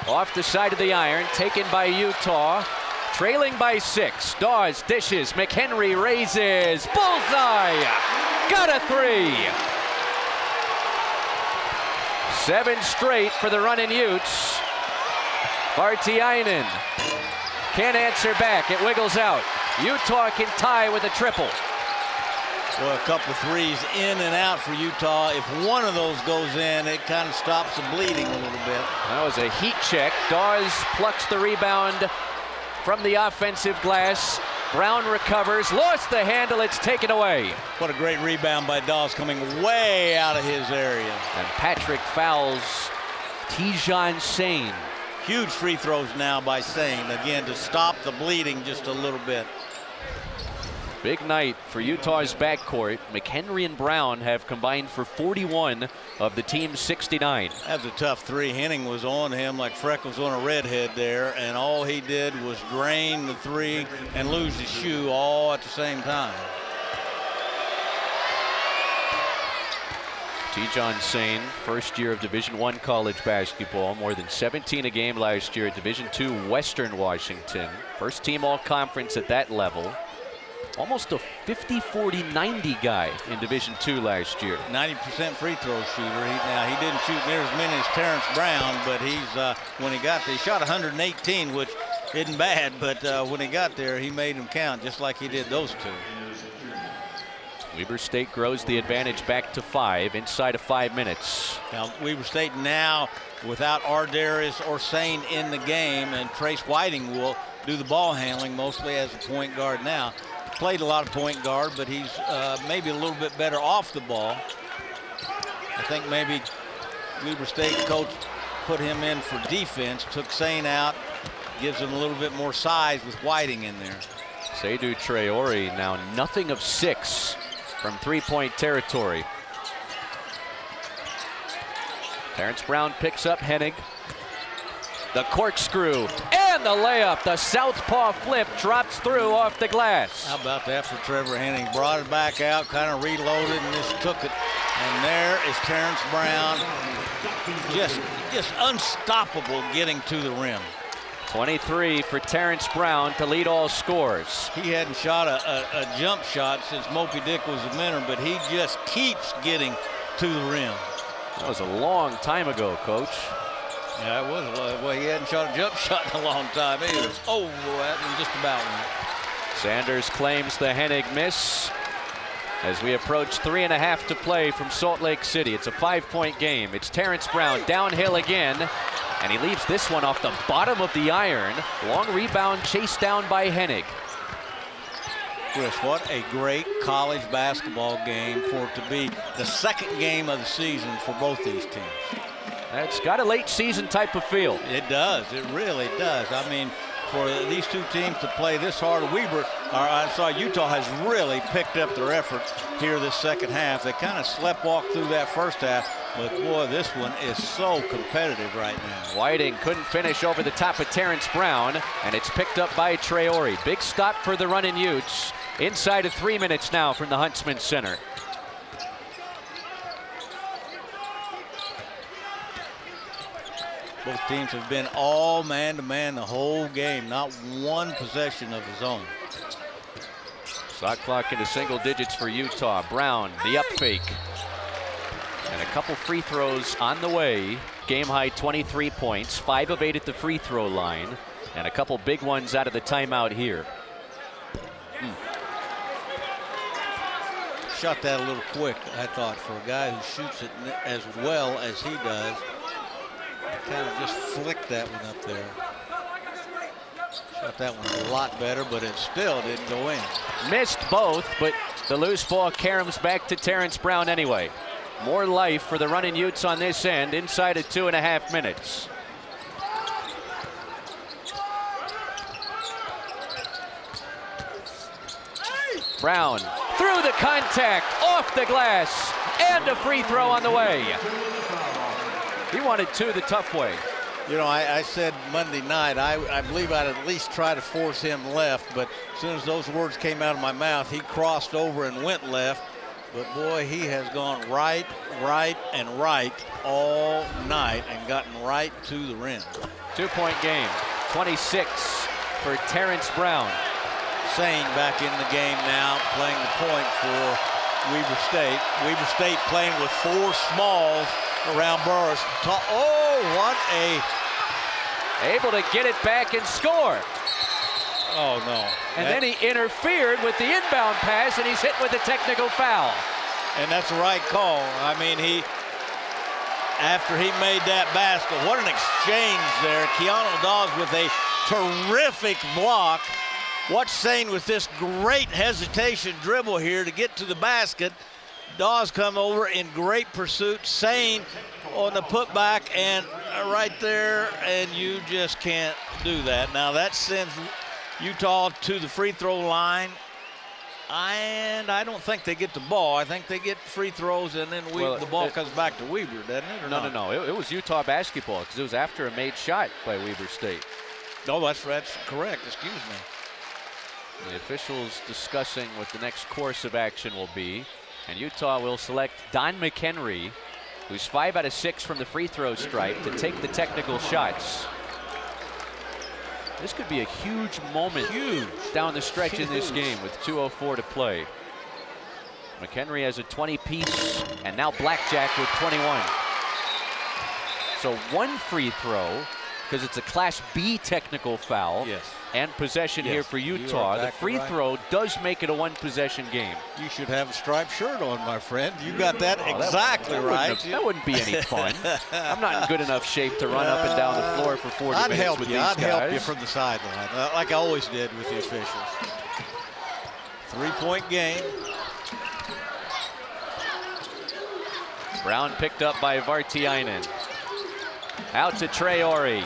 [SPEAKER 3] off the side of the iron, taken by Utah. Trailing by 6. Dawes dishes. McHenry raises. Bullseye! Got a 3. 7 straight for the running Utes. Vartiainen can't answer back. It wiggles out. Utah can tie with a triple.
[SPEAKER 1] Well, a couple threes in and out for Utah. If one of those goes in, it kind of stops the bleeding a little bit.
[SPEAKER 3] That was a heat check. Dawes plucks the rebound from the offensive glass. Brown recovers, lost the handle, it's taken away.
[SPEAKER 1] What a great rebound by Dawes, coming way out of his area.
[SPEAKER 3] And Patrick fouls Tijan Sane.
[SPEAKER 1] Huge free throws now by Sane, again, to stop the bleeding just a little bit.
[SPEAKER 3] Big night for Utah's backcourt. McHenry and Brown have combined for 41 of the team's 69.
[SPEAKER 1] That's a tough 3. Henning was on him like freckles on a redhead there, and all he did was drain the 3 and lose his shoe all at the same time.
[SPEAKER 3] Tijan Sane, first year of Division I college basketball, more than 17 a game last year at Division II Western Washington. First team all-conference at that level. Almost a 50-40-90 guy in Division II last year.
[SPEAKER 1] 90% free throw shooter. Now he didn't shoot near as many as Terrence Brown, but he's when he got there, he shot 118, which isn't bad. But when he got there, he made them count just like he did those 2.
[SPEAKER 3] Weber State grows the advantage back to 5 inside of 5 minutes.
[SPEAKER 1] Now Weber State now without Ardarius or Sane in the game, and Trace Whiting will do the ball handling mostly as a point guard now. Played a lot of point guard, but he's maybe a little bit better off the ball. I think maybe Weber State coach put him in for defense, took Sane out, gives him a little bit more size with Whiting in there.
[SPEAKER 3] Seydou Traore now nothing of 6 from 3-point territory. Terrence Brown picks up Hennig. The corkscrew and the layup. The southpaw flip drops through off the glass.
[SPEAKER 1] How about that for Trevor Henning? Brought it back out, kind of reloaded, and just took it. And there is Terrence Brown, just unstoppable getting to the rim.
[SPEAKER 3] 23 for Terrence Brown to lead all scores.
[SPEAKER 1] He hadn't shot a jump shot since Moby Dick was a mentor, but he just keeps getting to the rim.
[SPEAKER 3] That was a long time ago, Coach.
[SPEAKER 1] Yeah, it was. Well, he hadn't shot a jump shot in a long time either. Oh, that one just about went.
[SPEAKER 3] Sanders claims the Hennig miss as we approach 3.5 to play from Salt Lake City. It's a 5-point game. It's Terrence Brown downhill again, and he leaves this one off the bottom of the iron. Long rebound chased down by Hennig.
[SPEAKER 1] Chris, what a great college basketball game for it to be the second game of the season for both these teams.
[SPEAKER 3] It's got a late season type of feel.
[SPEAKER 1] It does. It really does. I mean, for these two teams to play this hard, Utah has really picked up their effort here this second half. They kind of sleptwalked through that first half, but boy, this one is so competitive right now.
[SPEAKER 3] Whiting couldn't finish over the top of Terrence Brown, and it's picked up by Traore. Big stop for the running Utes. Inside of 3 minutes now from the Huntsman Center.
[SPEAKER 1] Both teams have been all man-to-man the whole game, not one possession of his own.
[SPEAKER 3] Shot clock into single digits for Utah. Brown, the up fake. And a couple free throws on the way. Game high 23 points, 5 of 8 at the free throw line, and a couple big ones out of the timeout here.
[SPEAKER 1] Shot that a little quick, I thought, for a guy who shoots it as well as he does. Kind of just flicked that one up there. Shot that one a lot better, but it still didn't go in.
[SPEAKER 3] Missed both, but the loose ball caroms back to Terrence Brown anyway. More life for the running Utes on this end inside of 2.5 minutes. Brown through the contact, off the glass, and a free throw on the way. He wanted two the tough way.
[SPEAKER 1] You know, I said Monday night, I believe I'd at least try to force him left, but as soon as those words came out of my mouth, he crossed over and went left. But boy, he has gone right, and right all night and gotten right to the rim.
[SPEAKER 3] 2-point game, 26 for Terrence Brown.
[SPEAKER 1] Sane back in the game now, playing the point for Weber State. Weber State playing with 4 smalls around Burris. Oh, what a...
[SPEAKER 3] Able to get it back and score.
[SPEAKER 1] Oh, no.
[SPEAKER 3] And then he interfered with the inbound pass, and he's hit with a technical foul.
[SPEAKER 1] And that's the right call. I mean, after he made that basket, what an exchange there. Keanu Dawes with a terrific block. Watch Sane with this great hesitation dribble here to get to the basket. Dawes come over in great pursuit. Sane on the putback and right there, and you just can't do that. Now that sends Utah to the free throw line, and I don't think they get the ball. I think they get free throws, and then the ball comes back to Weber, doesn't it?
[SPEAKER 3] No. It was Utah basketball because it was after a made shot by Weber State.
[SPEAKER 1] No, that's correct. Excuse me.
[SPEAKER 3] The officials discussing what the next course of action will be, and Utah will select Don McHenry, who's 5 out of 6 from the free throw stripe, to take the technical shots. This could be a huge moment down the stretch in this game with 2:04 to play. McHenry has a 20-piece, and now Blackjack with 21. So 1 free throw, because it's a Class B technical foul.
[SPEAKER 1] Yes.
[SPEAKER 3] And possession here for Utah. The free throw does make it a 1-possession game.
[SPEAKER 1] You should have a striped shirt on, my friend. You got that exactly right.
[SPEAKER 3] That wouldn't be any fun. I'm not in good enough shape to run up and down the floor for 40 minutes with these guys.
[SPEAKER 1] I'd help you from the sideline, like I always did with the officials. 3-point game.
[SPEAKER 3] Brown picked up by Vartiainen. Out to Traore.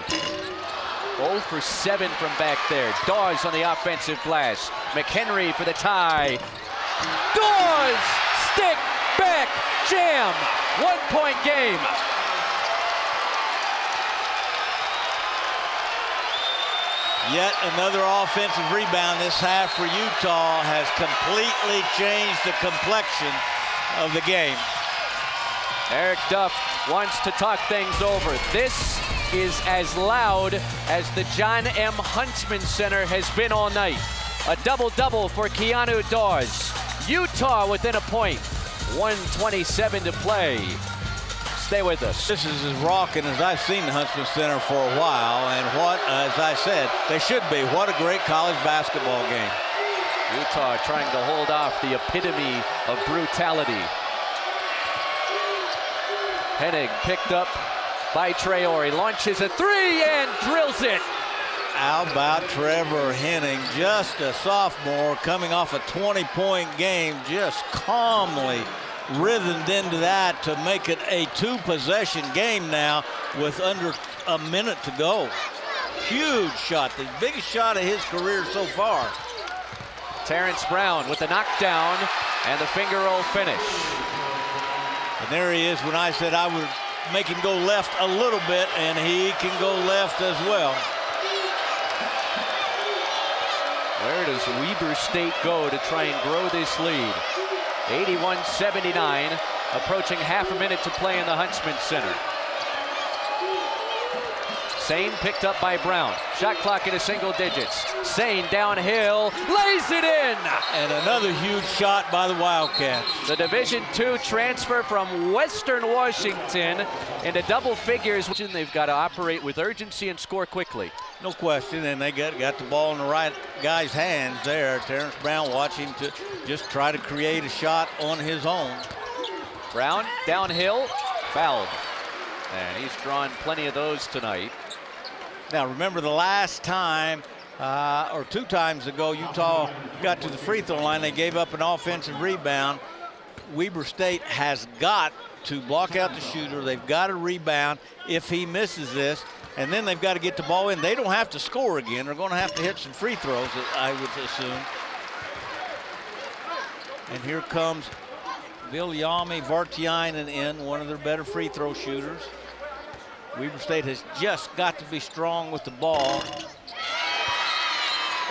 [SPEAKER 3] 0 for 7 from back there. Dawes on the offensive glass. McHenry for the tie. Dawes! Stick, back, jam. 1-point game.
[SPEAKER 1] Yet another offensive rebound this half for Utah has completely changed the complexion of the game.
[SPEAKER 3] Eric Duff wants to talk things over. This is as loud as the John M. Huntsman Center has been all night. A double-double for Keanu Dawes. Utah within a point. 1:27 to play. Stay with us.
[SPEAKER 1] This is as rocking as I've seen the Huntsman Center for a while, and what, as I said, they should be. What a great college basketball game.
[SPEAKER 3] Utah trying to hold off the epitome of brutality. Hennig picked up by Traore. He launches a three and drills it.
[SPEAKER 1] How about Trevor Hennig, just a sophomore coming off a 20-point game, just calmly rhythmed into that to make it a two-possession game now with under a minute to go. Huge shot, the biggest shot of his career so far.
[SPEAKER 3] Terrence Brown with the knockdown and the finger roll finish.
[SPEAKER 1] And there he is when I said I would make him go left a little bit, and he can go left as well.
[SPEAKER 3] Where does Weber State go to try and grow this lead? 81-79, approaching half a minute to play in the Huntsman Center. Sane picked up by Brown. Shot clock into single digits. Sane downhill, lays it in!
[SPEAKER 1] And another huge shot by the Wildcats.
[SPEAKER 3] The Division II transfer from Western Washington into double figures. They've got to operate with urgency and score quickly.
[SPEAKER 1] No question, and they got the ball in the right guy's hands there. Terrence Brown watching to just try to create a shot on his own.
[SPEAKER 3] Brown downhill, fouled. And he's drawn plenty of those tonight.
[SPEAKER 1] Now remember the last time, or 2 times ago, Utah got to the free throw line. They gave up an offensive rebound. Weber State has got to block out the shooter. They've got to rebound if he misses this. And then they've got to get the ball in. They don't have to score again. They're going to have to hit some free throws, I would assume. And here comes Viljami Vartiainen in, one of their better free throw shooters. Weber State has just got to be strong with the ball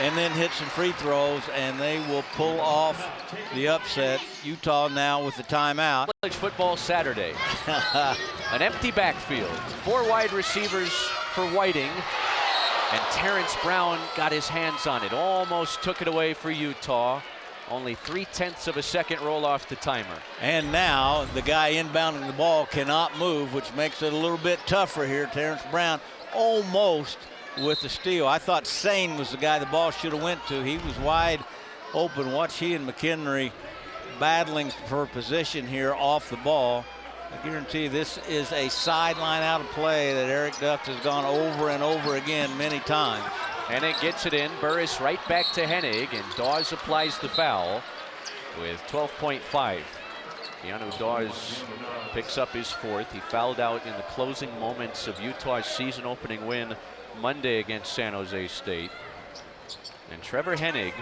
[SPEAKER 1] and then hit some free throws, and they will pull off the upset. Utah now with the timeout.
[SPEAKER 3] College football Saturday. An empty backfield. 4 wide receivers for Whiting, and Terrence Brown got his hands on it. Almost took it away for Utah. Only 3/10 of a second roll off the timer.
[SPEAKER 1] And now the guy inbounding the ball cannot move, which makes it a little bit tougher here. Terrence Brown almost with the steal. I thought Sane was the guy the ball should have went to. He was wide open. Watch he and McHenry battling for position here off the ball. I guarantee you this is a sideline out of play that Eric Duff has gone over and over again many times.
[SPEAKER 3] Hennig gets it in. Burris right back to Hennig, and Dawes applies the foul with 12.5. Keanu Dawes picks up his 4th. He fouled out in the closing moments of Utah's season-opening win Monday against San Jose State. And Trevor Hennig,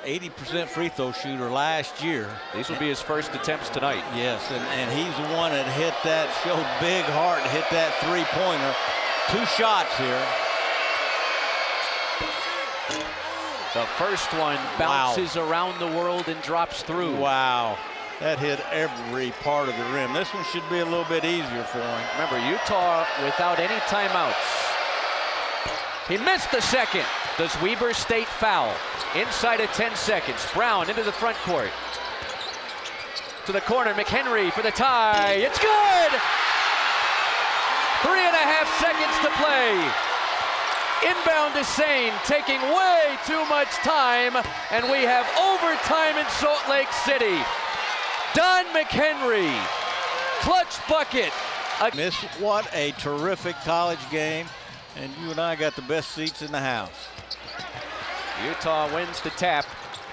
[SPEAKER 1] 80% free throw shooter last year.
[SPEAKER 3] These will be his first attempts tonight.
[SPEAKER 1] Yes, and he's the one that hit that, showed big heart to hit that three-pointer. 2 shots here.
[SPEAKER 3] The first one bounces around the world and drops through.
[SPEAKER 1] Wow, that hit every part of the rim. This one should be a little bit easier for him.
[SPEAKER 3] Remember, Utah without any timeouts. He missed the second. Does Weber State foul? Inside of 10 seconds. Brown into the front court. To the corner, McHenry for the tie. It's good! 3.5 seconds to play. Inbound to Sane, taking way too much time, and we have overtime in Salt Lake City. Don McHenry, clutch bucket.
[SPEAKER 1] What a terrific college game, and you and I got the best seats in the house.
[SPEAKER 3] Utah wins the tap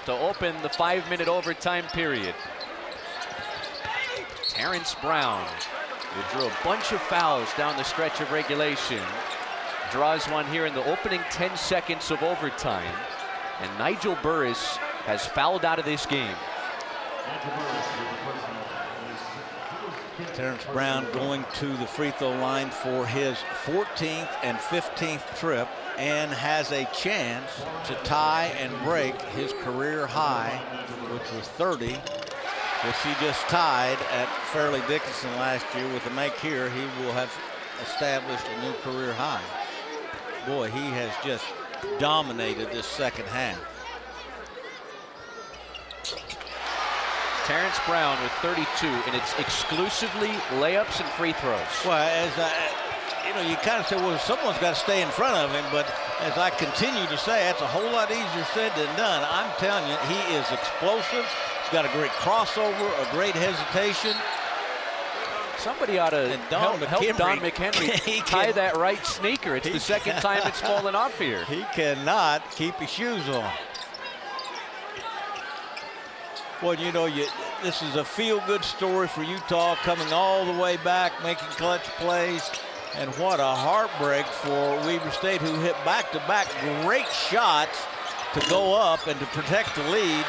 [SPEAKER 3] to open the 5-minute overtime period. Terrence Brown, who drew a bunch of fouls down the stretch of regulation, draws one here in the opening 10 seconds of overtime. And Nigel Burris has fouled out of this game.
[SPEAKER 1] Terrence Brown going to the free throw line for his 14th and 15th trip, and has a chance to tie and break his career high, which was 30, which he just tied at Fairleigh Dickinson last year. With a make here, he will have established a new career high. Boy, he has just dominated this second half.
[SPEAKER 3] Terrence Brown with 32, and it's exclusively layups and free throws.
[SPEAKER 1] Well, as you kind of say, well, someone's got to stay in front of him, but as I continue to say, that's a whole lot easier said than done. I'm telling you, he is explosive. He's got a great crossover, a great hesitation.
[SPEAKER 3] Somebody ought to help Don McHenry tie that right sneaker. It's the second time it's fallen off here.
[SPEAKER 1] He cannot keep his shoes on. Well, you know, this is a feel-good story for Utah, coming all the way back, making clutch plays. And what a heartbreak for Weber State, who hit back-to-back great shots to go up and to protect the lead.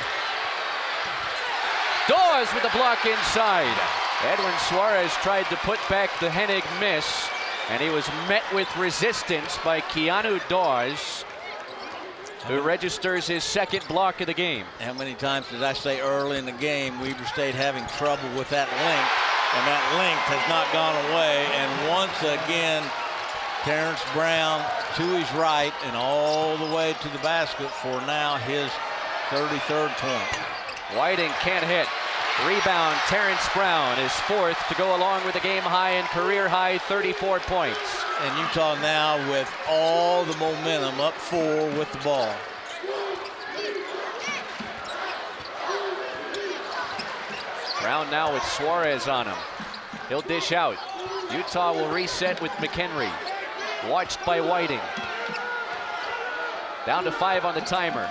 [SPEAKER 3] Dawes with a block inside. Edwin Suarez tried to put back the Hennig miss, and he was met with resistance by Keanu Dawes, who registers his second block of the game.
[SPEAKER 1] How many times did I say early in the game, Weber State having trouble with that length, and that length has not gone away. And once again, Terrence Brown to his right and all the way to the basket for now his 33rd point.
[SPEAKER 3] Whiting can't hit. Rebound, Terrence Brown, is fourth to go along with a game high and career high 34 points.
[SPEAKER 1] And Utah now with all the momentum, up 4 with the ball.
[SPEAKER 3] Brown now with Suarez on him. He'll dish out. Utah will reset with McHenry. Watched by Whiting. Down to 5 on the timer.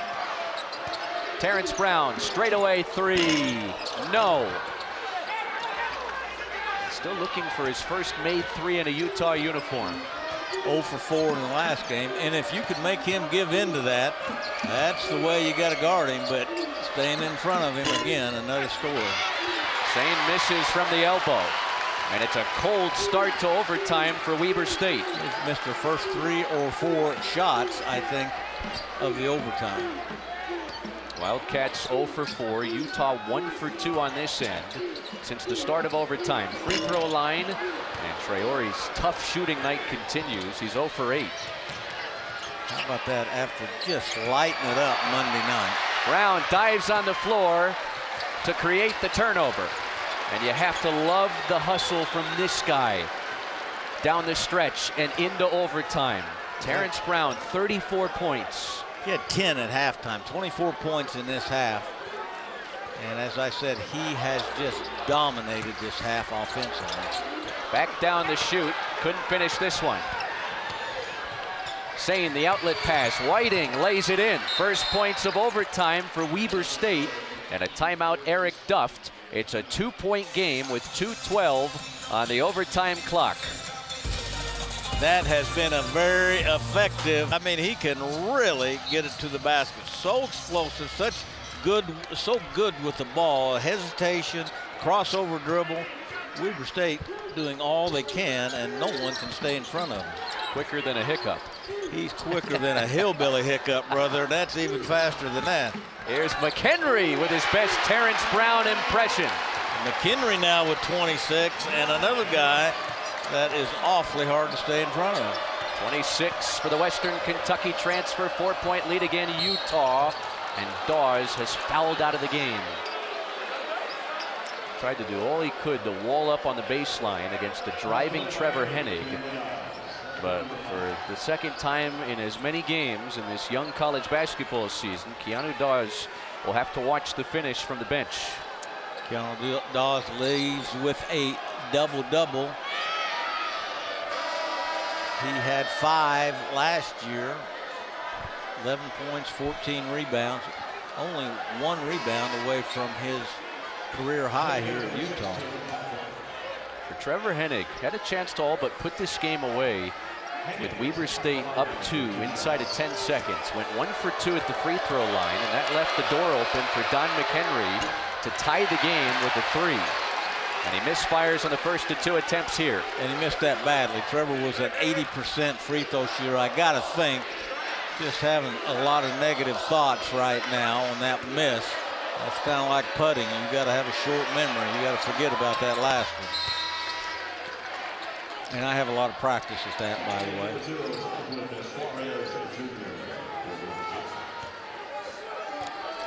[SPEAKER 3] Terrence Brown, straightaway 3. No. Still looking for his first made 3 in a Utah uniform.
[SPEAKER 1] 0 for 4 in the last game. And if you could make him give in to that, that's the way you got to guard him. But staying in front of him again, another story.
[SPEAKER 3] Sane misses from the elbow. And it's a cold start to overtime for Weber State.
[SPEAKER 1] He's missed the first 3 or 4 shots, I think, of the overtime.
[SPEAKER 3] Wildcats 0 for 4. Utah 1 for 2 on this end since the start of overtime. Free throw line, and Traore's tough shooting night continues. He's 0 for 8.
[SPEAKER 1] How about that after just lighting it up Monday night?
[SPEAKER 3] Brown dives on the floor to create the turnover. And you have to love the hustle from this guy down the stretch and into overtime. Terrence Brown, 34 points.
[SPEAKER 1] He had 10 at halftime, 24 points in this half. And as I said, he has just dominated this half offensively.
[SPEAKER 3] Back down the shoot, couldn't finish this one. Sane, the outlet pass. Whiting lays it in. First points of overtime for Weber State. And a timeout, Eric Duft. It's a 2-point game with 2:12 on the overtime clock.
[SPEAKER 1] That has been a very effective. I mean, he can really get it to the basket. So explosive, so good with the ball. Hesitation, crossover dribble. Weber State doing all they can, and no one can stay in front of him.
[SPEAKER 3] Quicker than a hiccup.
[SPEAKER 1] He's quicker than a hillbilly hiccup, brother. That's even faster than that.
[SPEAKER 3] Here's McHenry with his best Terrence Brown impression.
[SPEAKER 1] McHenry now with 26, and another guy that is awfully hard to stay in front of.
[SPEAKER 3] 26 for the Western Kentucky transfer. 4-point lead again, Utah. And Dawes has fouled out of the game. Tried to do all he could to wall up on the baseline against the driving Trevor Hennig. But for the second time in as many games in this young college basketball season, Keanu Dawes will have to watch the finish from the bench.
[SPEAKER 1] Keanu Dawes leaves with a double-double. He had 5 last year, 11 points, 14 rebounds, only 1 rebound away from his career high here at Utah.
[SPEAKER 3] For Trevor Hennig, had a chance to all but put this game away with Weber State up 2 inside of 10 seconds. Went 1 for 2 at the free throw line, and that left the door open for Don McHenry to tie the game with a 3. And he misfires on the first of 2 attempts here.
[SPEAKER 1] And he missed that badly. Trevor was at 80% free throw shooter. I got to think, just having a lot of negative thoughts right now on that miss. That's kind of like putting. You got to have a short memory. You got to forget about that last one. And I have a lot of practice with that, by the way.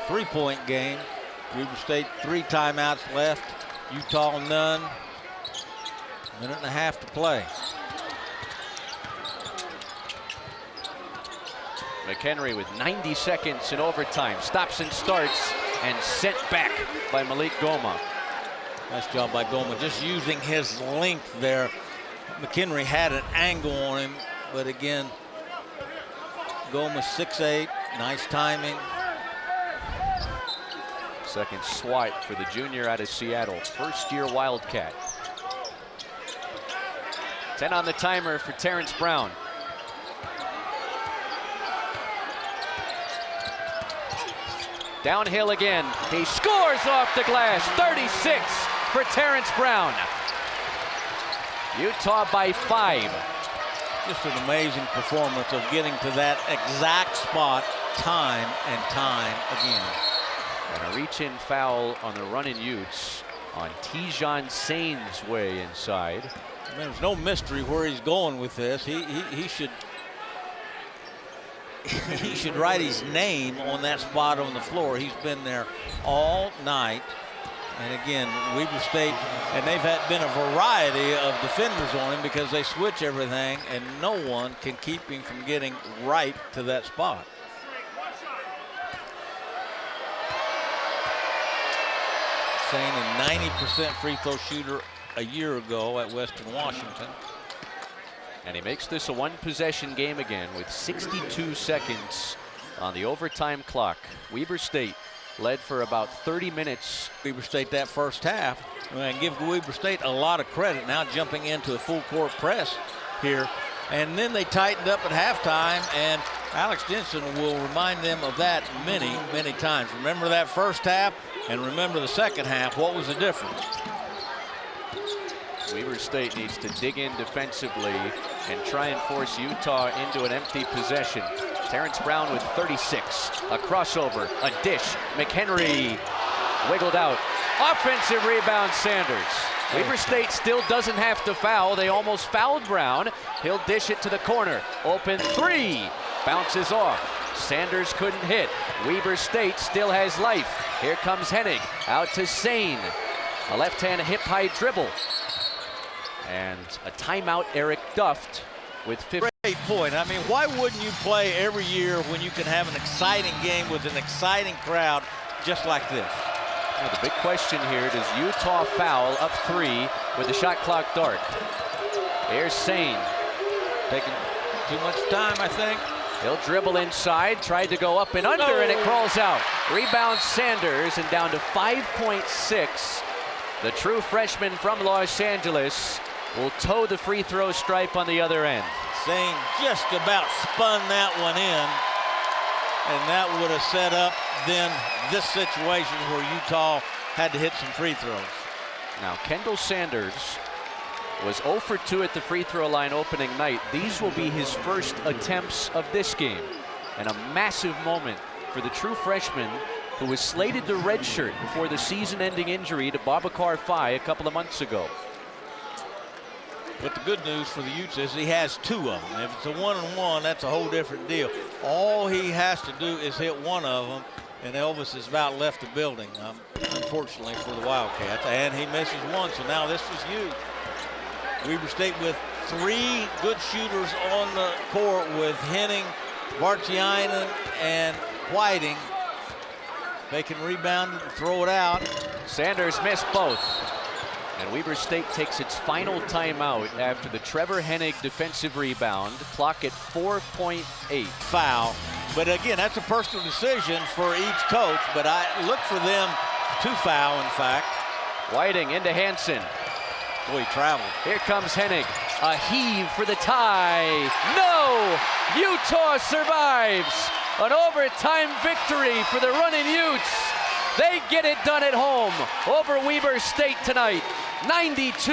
[SPEAKER 1] 3-point game. Weber State 3 timeouts left. Utah none. Minute and a half to play.
[SPEAKER 3] McHenry with 90 seconds in overtime. Stops and starts and sent back by Malik Goma.
[SPEAKER 1] Nice job by Goma, just using his length there. McHenry had an angle on him, but again, Goma 6'8", nice timing.
[SPEAKER 3] Second swipe for the junior out of Seattle, first-year Wildcat. 10 on the timer for Terrence Brown. Downhill again, he scores off the glass, 36 for Terrence Brown. Utah by 5.
[SPEAKER 1] Just an amazing performance of getting to that exact spot time and time again.
[SPEAKER 3] And a reach-in foul on the running Utes on Tijon Sain's way inside.
[SPEAKER 1] I mean, there's no mystery where he's going with this. He should he should write his name on that spot on the floor. He's been there all night. And again, Weber State, and they've been a variety of defenders on him because they switch everything, and no one can keep him from getting right to that spot. Saying a 90% free throw shooter a year ago at Western Washington.
[SPEAKER 3] And he makes this a one-possession game again with 62 seconds on the overtime clock. Weber State led for about 30 minutes.
[SPEAKER 1] Weber State that first half. And give Weber State a lot of credit now jumping into a full court press here. And then they tightened up at halftime, and Alex Jensen will remind them of that many, many times. Remember that first half and remember the second half. What was the difference?
[SPEAKER 3] Weber State needs to dig in defensively and try and force Utah into an empty possession. Terrence Brown with 36. A crossover, a dish. McHenry wiggled out. Offensive rebound, Sanders. Weber State still doesn't have to foul. They almost fouled Brown. He'll dish it to the corner. Open three. Bounces off. Sanders couldn't hit. Weber State still has life. Here comes Hennig. Out to Sain. A left-hand hip-high dribble. And a timeout, Eric Duft with 50.
[SPEAKER 1] Great point. I mean, why wouldn't you play every year when you can have an exciting game with an exciting crowd just like this?
[SPEAKER 3] Now the big question here, does Utah foul up 3 with the shot clock dark? Here's Sain.
[SPEAKER 1] Taking too much time, I think.
[SPEAKER 3] He'll dribble inside, tried to go up and under, and it crawls out. Rebound Sanders, and down to 5.6. The true freshman from Los Angeles will toe the free throw stripe on the other end.
[SPEAKER 1] Sain just about spun that one in, and that would have set up then this situation where Utah had to hit some free throws.
[SPEAKER 3] Now Kendall Sanders was 0 for 2 at the free throw line opening night. These will be his first attempts of this game, and a massive moment for the true freshman who was slated to redshirt before the season-ending injury to Babacar Faye a couple of months ago.
[SPEAKER 1] But the good news for the Utes is he has 2 of them. If it's a 1-and-1, that's a whole different deal. All he has to do is hit one of them, and Elvis has about left the building, unfortunately for the Wildcats. And he misses one, so now this is huge. Weber State with 3 good shooters on the court with Henning, Bartiainen, and Whiting. They can rebound and throw it out.
[SPEAKER 3] Sanders missed both. And Weber State takes its final timeout after the Trevor Hennig defensive rebound. Clock at 4.8.
[SPEAKER 1] Foul. But again, that's a personal decision for each coach, but I look for them to foul, in fact.
[SPEAKER 3] Whiting into Hansen.
[SPEAKER 1] Boy, he traveled.
[SPEAKER 3] Here comes Hennig. A heave for the tie. No! Utah survives. An overtime victory for the running Utes. They get it done at home over Weber State tonight. 92.